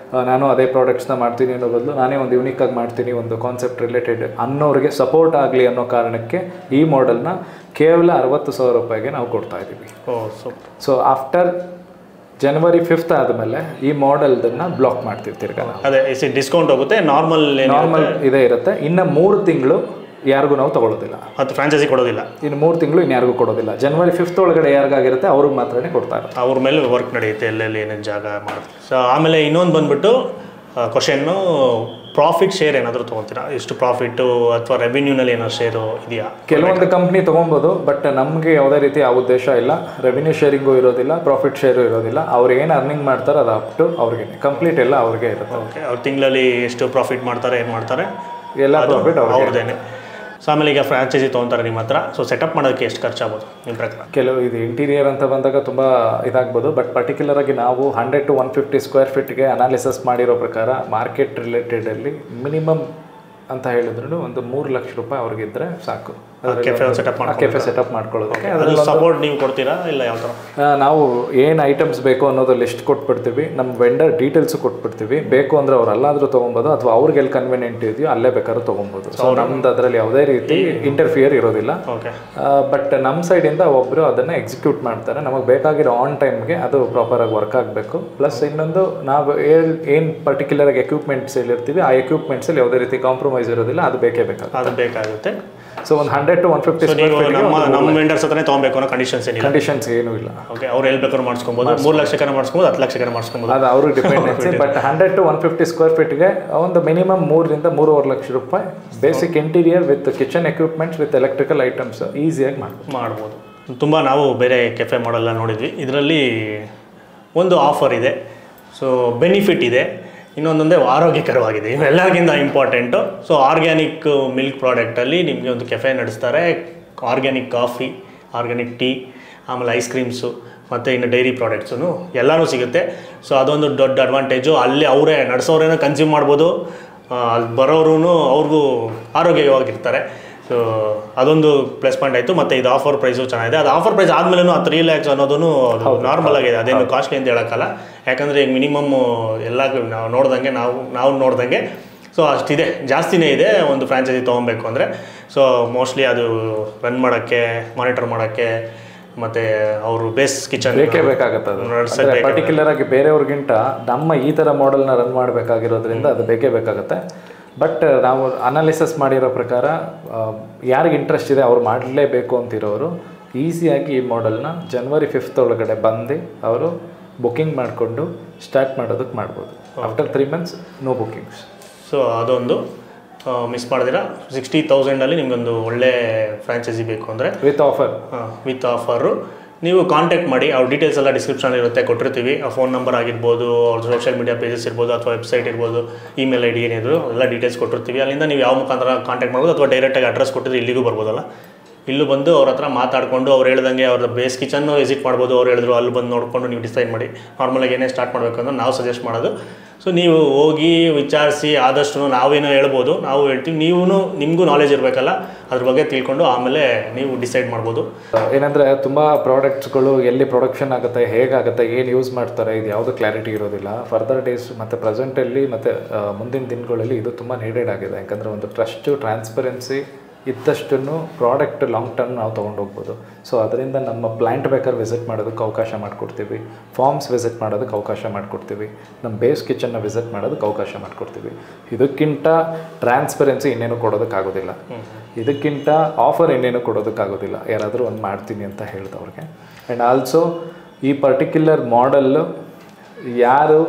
ನಾನು ಅದೇ ಪ್ರಾಡಕ್ಟ್ಸ್ನ ಮಾಡ್ತೀನಿ ಅನ್ನೋ ಬದಲು ನಾನೇ ಒಂದು ಯೂನಿಕ್ಕಾಗಿ ಮಾಡ್ತೀನಿ, ಒಂದು ಕಾನ್ಸೆಪ್ಟ್ ರಿಲೇಟೆಡ್ ಅನ್ನೋರಿಗೆ ಸಪೋರ್ಟ್ ಆಗಲಿ ಅನ್ನೋ ಕಾರಣಕ್ಕೆ ಈ ಮಾಡೆಲ್ನ ಕೇವಲ 60,000 ರೂಪಾಯಿಗೆ ನಾವು ಕೊಡ್ತಾ ಇದ್ದೀವಿ. ಸೊ ಆಫ್ಟರ್ ಜನವರಿ 5th ಆದಮೇಲೆ ಈ ಮಾಡೆಲ್ದನ್ನು ಬ್ಲಾಕ್ ಮಾಡ್ತೀವಿ ತಿರ್ಗಾ. ಅದೇ ಡಿಸ್ಕೌಂಟ್ ಹೋಗುತ್ತೆ, ನಾರ್ಮಲ್ ಇದೇ ಇರುತ್ತೆ. ಇನ್ನು 3 ತಿಂಗಳು ಯಾರಿಗೂ ನಾವು ತೊಗೊಳ್ಳೋದಿಲ್ಲ, ಮತ್ತು ಫ್ರಾಂಚೈಸಿ ಕೊಡೋದಿಲ್ಲ. ಇನ್ನು 3 ತಿಂಗಳು ಇನ್ಯಾರಿಗೂ ಕೊಡೋದಿಲ್ಲ. ಜನವರಿ 5th ಒಳಗಡೆ ಯಾರಿಗಾಗಿರುತ್ತೆ ಅವ್ರಿಗೆ ಮಾತ್ರನೇ ಕೊಡ್ತಾರೆ. ಅವ್ರ ಮೇಲೆ ವರ್ಕ್ ನಡೆಯುತ್ತೆ, ಎಲ್ಲೆಲ್ಲಿ ಏನೇನು ಜಾಗ ಮಾಡುತ್ತೆ. ಸೊ ಆಮೇಲೆ ಇನ್ನೊಂದು ಬಂದುಬಿಟ್ಟು ಕ್ವಶನ್ನು, ಪ್ರಾಫಿಟ್ ಶೇರ್ ಏನಾದರೂ ತೊಗೊತೀರಾ? ಎಷ್ಟು ಪ್ರಾಫಿಟ್ಟು ಅಥವಾ ರೆವಿನ್ಯೂನಲ್ಲಿ ಏನೋ ಶೇರು ಇದೆಯಾ? ಕೆಲವೊಂದು ಕಂಪ್ನಿ ತೊಗೊಬೋದು, ಬಟ್ ನಮಗೆ ಯಾವುದೇ ರೀತಿ ಆ ಉದ್ದೇಶ ಇಲ್ಲ. ರೆವಿನ್ಯೂ ಶೇರಿಂಗು ಇರೋದಿಲ್ಲ, ಪ್ರಾಫಿಟ್ ಶೇರು ಇರೋದಿಲ್ಲ. ಅವ್ರು ಏನು ಅರ್ನಿಂಗ್ ಮಾಡ್ತಾರೆ ಅದು ಅಪ್ ಟು ಅವ್ರಿಗೆ, ಕಂಪ್ಲೀಟ್ ಎಲ್ಲ ಅವ್ರಿಗೆ ಇರುತ್ತೆ. ಓಕೆ. ಅವ್ರು ತಿಂಗಳಲ್ಲಿ ಎಷ್ಟು ಪ್ರಾಫಿಟ್ ಮಾಡ್ತಾರೆ, ಏನು ಮಾಡ್ತಾರೆ, ಎಲ್ಲ ಪ್ರಾಫಿಟ್ ಅವ್ರದ್ದೇನೆ. ಸೊ ಆಮೇಲೆ ಈಗ ಫ್ರಾಂಚೈಸಿ ತೊಗೊತಾರೆ ನಿಮ್ಮ ಹತ್ರ, ಸೊ ಸೆಟಪ್ ಮಾಡೋದಕ್ಕೆ ಎಷ್ಟು ಖರ್ಚಾಗ್ಬೋದು ನಿಮ್ಮ ಪ್ರಕಾರ? ಕೆಲವು ಇದು ಇಂಟೀರಿಯರ್ ಅಂತ ಬಂದಾಗ ತುಂಬ ಇದಾಗ್ಬೋದು, ಬಟ್ ಪರ್ಟಿಕ್ಯುಲರ್ ಆಗಿ ನಾವು 100 to 150 ಸ್ಕ್ವೇರ್ ಫೀಟ್ಗೆ ಅನಾಲಿಸಿಸ್ ಮಾಡಿರೋ ಪ್ರಕಾರ ಮಾರ್ಕೆಟ್ ರಿಲೇಟೆಡಲ್ಲಿ ಮಿನಿಮಮ್ ಅಂತ ಹೇಳಿದ್ರು ಒಂದು 3 ಲಕ್ಷ ರೂಪಾಯಿ ಅವ್ರಿಗಿದ್ರೆ ಸಾಕು ಕೆಫೆ ಸೆಟಪ್ ಮಾಡ್ಕೊಳ್ಳೋದಕ್ಕೆ. ಸಪೋರ್ಟ್ ನೀವು ಕೊಡ್ತೀರಾ ಇಲ್ಲ ಯಾವ ಥರ? ನಾವು ಏನು ಐಟಮ್ಸ್ ಬೇಕು ಅನ್ನೋದು ಲಿಸ್ಟ್ ಕೊಟ್ಬಿಡ್ತೀವಿ, ನಮ್ಮ ವೆಂಡರ್ ಡೀಟೇಲ್ಸು ಕೊಟ್ಬಿಡ್ತೀವಿ. ಬೇಕು ಅಂದರೆ ಅವ್ರು ಅಲ್ಲಾದರೂ ತೊಗೊಬೋದು ಅಥವಾ ಅವ್ರಿಗೆ ಎಲ್ಲಿ ಕನ್ವೀನಿಯೆಂಟ್ ಇದೆಯೋ ಅಲ್ಲೇ ಬೇಕಾದ್ರೂ ತೊಗೊಬೋದು. ಸೊ ನಮ್ದು ಅದರಲ್ಲಿ ಯಾವುದೇ ರೀತಿ ಇಂಟರ್ಫಿಯರ್ ಇರೋದಿಲ್ಲ. ಬಟ್ ನಮ್ಮ ಸೈಡಿಂದ ಒಬ್ಬರು ಅದನ್ನು ಎಕ್ಸಿಕ್ಯೂಟ್ ಮಾಡ್ತಾರೆ. ನಮಗೆ ಬೇಕಾಗಿರೋ ಆನ್ ಟೈಮ್ಗೆ ಅದು ಪ್ರಾಪರಾಗಿ ವರ್ಕ್ ಆಗಬೇಕು. ಪ್ಲಸ್ ಇನ್ನೊಂದು ನಾವು ಏನು ಪರ್ಟಿಕ್ಯುಲರಾಗಿ ಎಕ್ವಿಪ್ಮೆಂಟ್ಸ್ ಹೇಳಿರ್ತೀವಿ ಆ ಎಕ್ವಿಪ್ಮೆಂಟ್ಸಲ್ಲಿ ಯಾವುದೇ ರೀತಿ ಕಾಂಪ್ರಮೈಸ್ ಇರೋದಿಲ್ಲ, ಅದು ಬೇಕಾಗುತ್ತೆ. ಸೊ ಒಂದು 100 to 150 ನಮ್ಮ ವೆಂಡರ್ಸ್ ಹತ್ರನೇ ತೊಗೊಬೇಕು ಅನ್ನೋ ಕಂಡೀಷನ್ಸ್ ಏನೂ ಇಲ್ಲ. ಓಕೆ, ಅವ್ರು ಎಲ್ಲಿ ಬೇಕಾದ್ರೂ ಮಾಡಿಸ್ಕೊಬೋದು, 3 ಲಕ್ಷಕ್ಕೆ ಮಾಡಿಸ್ಕೊಬೋದು, 10 ಲಕ್ಷಕ್ಕೆ ಮಾಡಿಸ್ಕೊಬೋದು, ಅದು ಅವ್ರಿಗೆ ಡಿಪೆಂಡೆನ್ಸಿ. ಬಟ್ 100 to 150 ಸ್ಕ್ವೇರ್ ಫೀಟ್ಗೆ ಒಂದು ಮಿನಿಮಮ್ 3 ರಿಂದ 3.5 ಲಕ್ಷ ರೂಪಾಯಿ basic interior with kitchen equipments with electrical items ಈಸಿಯಾಗಿ ಮಾಡ್ಬೋದು. ತುಂಬ ನಾವು ಬೇರೆ ಕೆಫೆ ಮಾಡೆಲ್ಲ ನೋಡಿದ್ವಿ, ಇದರಲ್ಲಿ ಒಂದು ಆಫರ್ ಇದೆ, ಸೊ ಬೆನಿಫಿಟ್ ಇದೆ, ಇನ್ನೊಂದೊಂದೇ ಆರೋಗ್ಯಕರವಾಗಿದೆ, ಇವೆಲ್ಲರಿಗಿಂತ ಇಂಪಾರ್ಟೆಂಟು. ಸೊ ಆರ್ಗ್ಯಾನಿಕ್ ಮಿಲ್ಕ್ ಪ್ರಾಡಕ್ಟಲ್ಲಿ ನಿಮಗೆ ಒಂದು ಕೆಫೆ ನಡೆಸ್ತಾರೆ, ಆರ್ಗ್ಯಾನಿಕ್ ಕಾಫಿ, ಆರ್ಗ್ಯಾನಿಕ್ ಟೀ, ಆಮೇಲೆ ಐಸ್ ಕ್ರೀಮ್ಸು ಮತ್ತು ಇನ್ನು ಡೈರಿ ಪ್ರಾಡಕ್ಟ್ಸು ಎಲ್ಲನೂ ಸಿಗುತ್ತೆ. ಸೊ ಅದೊಂದು ದೊಡ್ಡ ಅಡ್ವಾಂಟೇಜು. ಅಲ್ಲಿ ಅವರೇ ನಡೆಸೋರೇನೋ ಕನ್ಸ್ಯೂಮ್ ಮಾಡ್ಬೋದು, ಅಲ್ಲಿ ಬರೋರು ಅವ್ರಿಗೂ ಆರೋಗ್ಯವಾಗಿರ್ತಾರೆ. ಸೊ ಅದೊಂದು ಪ್ಲಸ್ ಪಾಯಿಂಟ್ ಆಯಿತು. ಮತ್ತು ಇದು ಆಫರ್ ಪ್ರೈಸು ಚೆನ್ನಾಗಿದೆ. ಅದು ಆಫರ್ ಪ್ರೈಸ್ ಆದಮೇಲೂ ಆ 3 lakhs ಅನ್ನೋದು ನಾರ್ಮಲ್ ಆಗಿದೆ, ಅದೇನು ಕಾಸ್ಟ್ಲಿ ಅಂತ ಹೇಳೋಕ್ಕಲ್ಲ. ಯಾಕಂದರೆ ಈಗ ಮಿನಿಮಮ್ ಎಲ್ಲ ನಾವು ನೋಡ್ದಂಗೆ ಸೊ ಅಷ್ಟಿದೆ, ಜಾಸ್ತಿನೇ ಇದೆ ಒಂದು ಫ್ರಾಂಚೈಸಿ ತೊಗೊಬೇಕು ಅಂದರೆ. ಸೊ ಮೋಸ್ಟ್ಲಿ ಅದು ರನ್ ಮಾಡೋಕ್ಕೆ, ಮಾನಿಟರ್ ಮಾಡೋಕ್ಕೆ ಮತ್ತು ಅವರು ಬೇಸ್ ಕಿಚನ್ ಬೇಕಾಗುತ್ತೆ. ಅದು ಪರ್ಟಿಕ್ಯುಲರ್ ಆಗಿ ಬೇರೆಯವ್ರಿಗಿಂತ ನಮ್ಮ ಈ ಥರ ಮಾಡೆಲ್ನ ರನ್ ಮಾಡಬೇಕಾಗಿರೋದ್ರಿಂದ ಅದು ಬೇಕಾಗುತ್ತೆ. ಬಟ್ ನಾವು ಅನಾಲಿಸಿಸ್ ಮಾಡಿರೋ ಪ್ರಕಾರ ಯಾರಿಗೆ ಇಂಟ್ರೆಸ್ಟ್ ಇದೆ ಅವ್ರು ಮಾಡಲೇಬೇಕು ಅಂತಿರೋರು ಈಸಿಯಾಗಿ ಈ ಮಾಡೆಲ್ನ January 5th ಒಳಗಡೆ ಬಂದು ಅವರು ಬುಕ್ಕಿಂಗ್ ಮಾಡಿಕೊಂಡು ಸ್ಟಾರ್ಟ್ ಮಾಡೋದಕ್ಕೆ ಮಾಡ್ಬೋದು. After 3 months no bookings. So ಅದೊಂದು ಮಿಸ್ ಮಾಡಿದಿರ 60,000ಅಲ್ಲಿ ನಿಮಗೊಂದು ಒಳ್ಳೆ ಫ್ರಾಂಚೈಸಿ ಬೇಕು ಅಂದರೆ ವಿತ್ ಆಫರು ನೀವು ಕಾಂಟ್ಯಾಕ್ಟ್ ಮಾಡಿ. ಅವ್ರ ಡೀಟೇಲ್ಸ್ ಎಲ್ಲ ಡಿಸ್ಕ್ರಿಪ್ಷನಲ್ಲಿ ಇರುತ್ತೆ, ಕೊಟ್ಟಿರ್ತೀವಿ. ಆ ಫೋನ್ ನಂಬರ್ ಆಗಿರ್ಬೋದು, ಅವ್ರ ಸೋಷಿಯಲ್ ಮೀಡಿಯಾ ಪೇಜಸ್ ಇರ್ಬೋದು, ಅಥವಾ ವೆಬ್ಸೈಟ್ ಇರ್ಬೋದು, ಇಮೇಲ್ ID ಏನಿದ್ರು ಎಲ್ಲ ಡೀಟೇಲ್ಸ್ ಕೊಟ್ಟಿರ್ತೀವಿ. ಅಲ್ಲಿಂದ ನೀವು ಯಾವ ಮುಖಾಂತರ ಕಾಂಟ್ಯಾಕ್ಟ್ ಮಾಡ್ಬೋದು, ಅಥವಾ ಡೈರೆಕ್ಟಾಗಿ ಅಡ್ರೆಸ್ ಕೊಟ್ಟಿದ್ರೆ ಇಲ್ಲಿಗೂ ಬರ್ಬೋದಲ್ಲ, ಇಲ್ಲೂ ಬಂದು ಅವ್ರ ಹತ್ರ ಮಾತಾಡಿಕೊಂಡು ಅವ್ರು ಹೇಳ್ದಂಗೆ ಅವ್ರ ಬೇಸ್ ಕಿಚನ್ನು ವಿಸಿಟ್ ಮಾಡ್ಬೋದು. ಅವ್ರು ಹೇಳಿದ್ರು ಅಲ್ಲಿ ಬಂದು ನೋಡಿಕೊಂಡು ನೀವು ಡಿಸೈಡ್ ಮಾಡಿ ನಾರ್ಮಲಾಗಿ ಏನೇ ಸ್ಟಾರ್ಟ್ ಮಾಡಬೇಕು ಅಂದ್ರೆ ನಾವು ಸಜೆಸ್ಟ್ ಮಾಡೋದು. ಸೊ ನೀವು ಹೋಗಿ ವಿಚಾರಿಸಿ ಆದಷ್ಟು ನಾವೇನೋ ಹೇಳ್ಬೋದು, ನಾವು ಹೇಳ್ತೀವಿ, ನಿಮಗೂ ನಾಲೆಜ್ ಇರಬೇಕಲ್ಲ, ಅದ್ರ ಬಗ್ಗೆ ತಿಳ್ಕೊಂಡು ಆಮೇಲೆ ನೀವು ಡಿಸೈಡ್ ಮಾಡ್ಬೋದು. ಏನಂದರೆ ತುಂಬ ಪ್ರಾಡಕ್ಟ್ಸ್ಗಳು ಎಲ್ಲಿ ಪ್ರೊಡಕ್ಷನ್ ಆಗುತ್ತೆ, ಹೇಗಾಗುತ್ತೆ, ಏನು ಯೂಸ್ ಮಾಡ್ತಾರೆ, ಇದು ಯಾವುದು ಕ್ಲಾರಿಟಿ ಇರೋದಿಲ್ಲ. ಫರ್ದರ್ ಡೇಸ್ ಮತ್ತು ಪ್ರೆಸೆಂಟಲ್ಲಿ ಮತ್ತು ಮುಂದಿನ ದಿನಗಳಲ್ಲಿ ಇದು ತುಂಬ ನೀಡೆಡ್ ಆಗಿದೆ. ಯಾಕಂದರೆ ಒಂದು ಟ್ರಸ್ಟು, ಟ್ರಾನ್ಸ್ಪರೆನ್ಸಿ ಇದ್ದಷ್ಟು ಪ್ರಾಡಕ್ಟ್ ಲಾಂಗ್ ಟರ್ಮ್ ನಾವು ತೊಗೊಂಡೋಗ್ಬೋದು. ಸೊ ಅದರಿಂದ ನಮ್ಮ ಪ್ಲ್ಯಾಂಟ್ ಬೇಕಾದ್ರೆ ವಿಸಿಟ್ ಮಾಡೋದಕ್ಕೆ ಅವಕಾಶ ಮಾಡಿಕೊಡ್ತೀವಿ, ಫಾರ್ಮ್ಸ್ ವಿಸಿಟ್ ಮಾಡೋದಕ್ಕೆ ಅವಕಾಶ ಮಾಡಿಕೊಡ್ತೀವಿ, ನಮ್ಮ ಬೇಸ್ ಕಿಚನ್ನ ವಿಸಿಟ್ ಮಾಡೋದಕ್ಕೆ ಅವಕಾಶ ಮಾಡಿಕೊಡ್ತೀವಿ. ಇದಕ್ಕಿಂತ ಟ್ರಾನ್ಸ್ಪರೆನ್ಸಿ ಇನ್ನೇನು ಕೊಡೋದಕ್ಕಾಗೋದಿಲ್ಲ, ಇದಕ್ಕಿಂತ ಆಫರ್ ಇನ್ನೇನು ಕೊಡೋದಕ್ಕಾಗೋದಿಲ್ಲ ಯಾರಾದರೂ ಒಂದು ಮಾಡ್ತೀನಿ ಅಂತ ಹೇಳಿದವ್ರಿಗೆ. ಆ್ಯಂಡ್ ಆಲ್ಸೋ ಈ ಪರ್ಟಿಕ್ಯುಲರ್ ಮಾಡೆಲ್ಲು ಯಾರು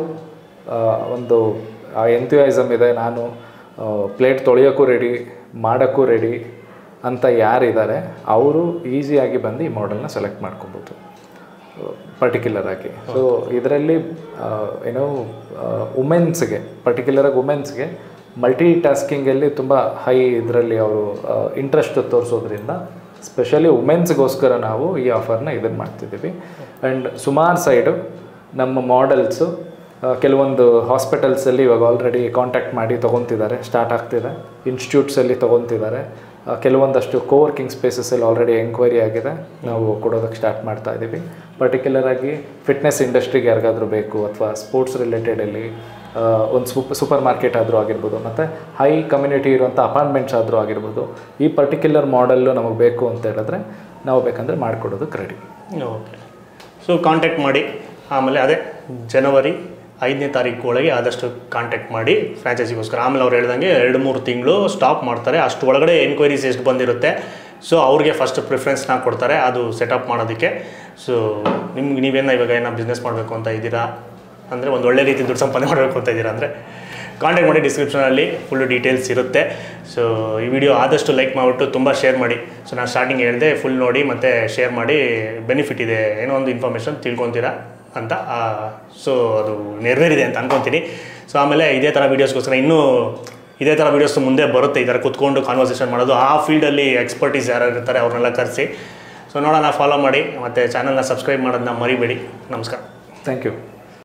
ಒಂದು ಎಂಥ್ಯೂಸಿಯಾಸಮ್ ಇದೆ, ನಾನು ಪ್ಲೇಟ್ ತೊಳೆಯೋಕ್ಕೂ ರೆಡಿ, ಮಾಡೋಕ್ಕೂ ರೆಡಿ ಅಂತ ಯಾರಿದ್ದಾರೆ ಅವರು ಈಸಿಯಾಗಿ ಬಂದು ಈ ಮಾಡೆಲ್ನ ಸೆಲೆಕ್ಟ್ ಮಾಡ್ಕೊಬೋದು ಪರ್ಟಿಕ್ಯುಲರ್ ಆಗಿ. ಸೊ ಇದರಲ್ಲಿ ಏನೋ ವುಮೆನ್ಸ್ಗೆ ಮಲ್ಟಿ ಟಾಸ್ಕಿಂಗಲ್ಲಿ ತುಂಬ ಹೈ ಇದರಲ್ಲಿ ಅವರು ಇಂಟ್ರೆಸ್ಟ್ ತೋರಿಸೋದ್ರಿಂದ ಸ್ಪೆಷಲಿ ವುಮೆನ್ಸ್ಗೋಸ್ಕರ ನಾವು ಈ ಆಫರ್ನ ಇದನ್ನು ಮಾಡ್ತಿದ್ದೀವಿ. ಆ್ಯಂಡ್ ಸುಮಾರು ಸೈಡು ನಮ್ಮ ಮಾಡೆಲ್ಸು ಕೆಲವೊಂದು ಹಾಸ್ಪಿಟಲ್ಸಲ್ಲಿ ಇವಾಗ ಆಲ್ರೆಡಿ ಕಾಂಟ್ಯಾಕ್ಟ್ ಮಾಡಿ ತೊಗೊತಿದ್ದಾರೆ, ಸ್ಟಾರ್ಟ್ ಆಗ್ತಿದೆ. ಇನ್ಸ್ಟಿಟ್ಯೂಟ್ಸಲ್ಲಿ ತೊಗೊತಿದ್ದಾರೆ. ಕೆಲವೊಂದಷ್ಟು ಕೋವರ್ಕಿಂಗ್ ಸ್ಪೇಸಸಲ್ಲಿ ಆಲ್ರೆಡಿ ಎಂಕ್ವೈರಿ ಆಗಿದೆ, ನಾವು ಕೊಡೋದಕ್ಕೆ ಸ್ಟಾರ್ಟ್ ಮಾಡ್ತಾ ಇದ್ದೀವಿ. ಪರ್ಟಿಕ್ಯುಲರಾಗಿ ಫಿಟ್ನೆಸ್ ಇಂಡಸ್ಟ್ರಿಗೆ ಯಾರಿಗಾದರೂ ಬೇಕು, ಅಥವಾ ಸ್ಪೋರ್ಟ್ಸ್ ರಿಲೇಟೆಡಲ್ಲಿ ಒಂದು ಸೂಪರ್ ಮಾರ್ಕೆಟ್ ಆದರೂ ಆಗಿರ್ಬೋದು, ಮತ್ತು ಹೈ ಕಮ್ಯುನಿಟಿ ಇರುವಂಥ ಅಪಾರ್ಟ್ಮೆಂಟ್ಸ್ ಆದರೂ ಆಗಿರ್ಬೋದು. ಈ ಪರ್ಟಿಕ್ಯುಲರ್ ಮಾಡೆಲ್ಲು ನಮಗೆ ಬೇಕು ಅಂತ ಹೇಳಿದ್ರೆ ನಾವು ಬೇಕಂದರೆ ಮಾಡಿಕೊಡೋದಕ್ಕೆ ರೆಡಿ. ಓಕೆ, ಸೊ ಕಾಂಟ್ಯಾಕ್ಟ್ ಮಾಡಿ. ಆಮೇಲೆ ಅದೇ January 5ನೇ ತಾರೀಕು ಒಳಗೆ ಆದಷ್ಟು ಕಾಂಟ್ಯಾಕ್ಟ್ ಮಾಡಿ ಫ್ರಾಂಚೈಸಿಗೋಸ್ಕರ. ಆಮೇಲೆ ಅವ್ರು ಹೇಳ್ದಂಗೆ 2-3 ತಿಂಗಳು ಸ್ಟಾಪ್ ಮಾಡ್ತಾರೆ, ಅಷ್ಟು ಒಳಗಡೆ ಎನ್ಕ್ವೈರೀಸ್ ಎಷ್ಟು ಬಂದಿರುತ್ತೆ ಸೊ ಅವ್ರಿಗೆ ಫಸ್ಟ್ ಪ್ರಿಫರೆನ್ಸ್ನ ಕೊಡ್ತಾರೆ ಅದು ಸೆಟಪ್ ಮಾಡೋದಕ್ಕೆ. ಸೊ ನೀವೇನೋ ಇವಾಗ ಏನೋ ಬಿಸ್ನೆಸ್ ಮಾಡಬೇಕು ಅಂತ ಇದ್ದೀರಾ ಅಂದರೆ, ಒಂದು ಒಳ್ಳೆ ರೀತಿ ದುಡ್ಡು ಸಂಪಾದನೆ ಮಾಡಬೇಕು ಅಂತ ಇದ್ದೀರಾ ಅಂದರೆ ಕಾಂಟ್ಯಾಕ್ಟ್ ಮಾಡಿ. ಡಿಸ್ಕ್ರಿಪ್ಷನಲ್ಲಿ ಫುಲ್ಲು ಡೀಟೇಲ್ಸ್ ಇರುತ್ತೆ. ಸೊ ಈ ವಿಡಿಯೋ ಆದಷ್ಟು ಲೈಕ್ ಮಾಡಿಬಿಟ್ಟು ತುಂಬ ಶೇರ್ ಮಾಡಿ. ಸೊ ನಾನು ಸ್ಟಾರ್ಟಿಂಗ್ ಹೇಳಿದೆ, ಫುಲ್ ನೋಡಿ ಮತ್ತು ಶೇರ್ ಮಾಡಿ. ಬೆನಿಫಿಟ್ ಇದೆ, ಏನೋ ಒಂದು ಇನ್ಫಾರ್ಮೇಷನ್ ತಿಳ್ಕೊತೀರಾ ಅಂತ. ಸೊ ಅದು ನೆರವೇರಿದೆ ಅಂತ ಅನ್ಕೊತೀನಿ. ಸೊ ಆಮೇಲೆ ಇದೇ ಥರ ವೀಡಿಯೋಸ್ಗೋಸ್ಕರ ಇನ್ನೂ ಇದೇ ಥರ ವೀಡಿಯೋಸ್ ಮುಂದೆ ಬರುತ್ತೆ, ಈ ಥರ ಕೂತ್ಕೊಂಡು ಕಾನ್ವರ್ಸೇಷನ್ ಮಾಡೋದು. ಆ ಫೀಲ್ಡಲ್ಲಿ ಎಕ್ಸ್ಪರ್ಟೀಸ್ ಯಾರು ಇರ್ತಾರೆ ಅವ್ರನ್ನೆಲ್ಲ ಕರೆಸಿ. ಸೊ ನೋಡೋಣ, ಫಾಲೋ ಮಾಡಿ ಮತ್ತು ಚಾನಲ್ನ ಸಬ್ಸ್ಕ್ರೈಬ್ ಮಾಡೋದನ್ನ ಮರಿಬೇಡಿ. ನಮಸ್ಕಾರ. Thank you.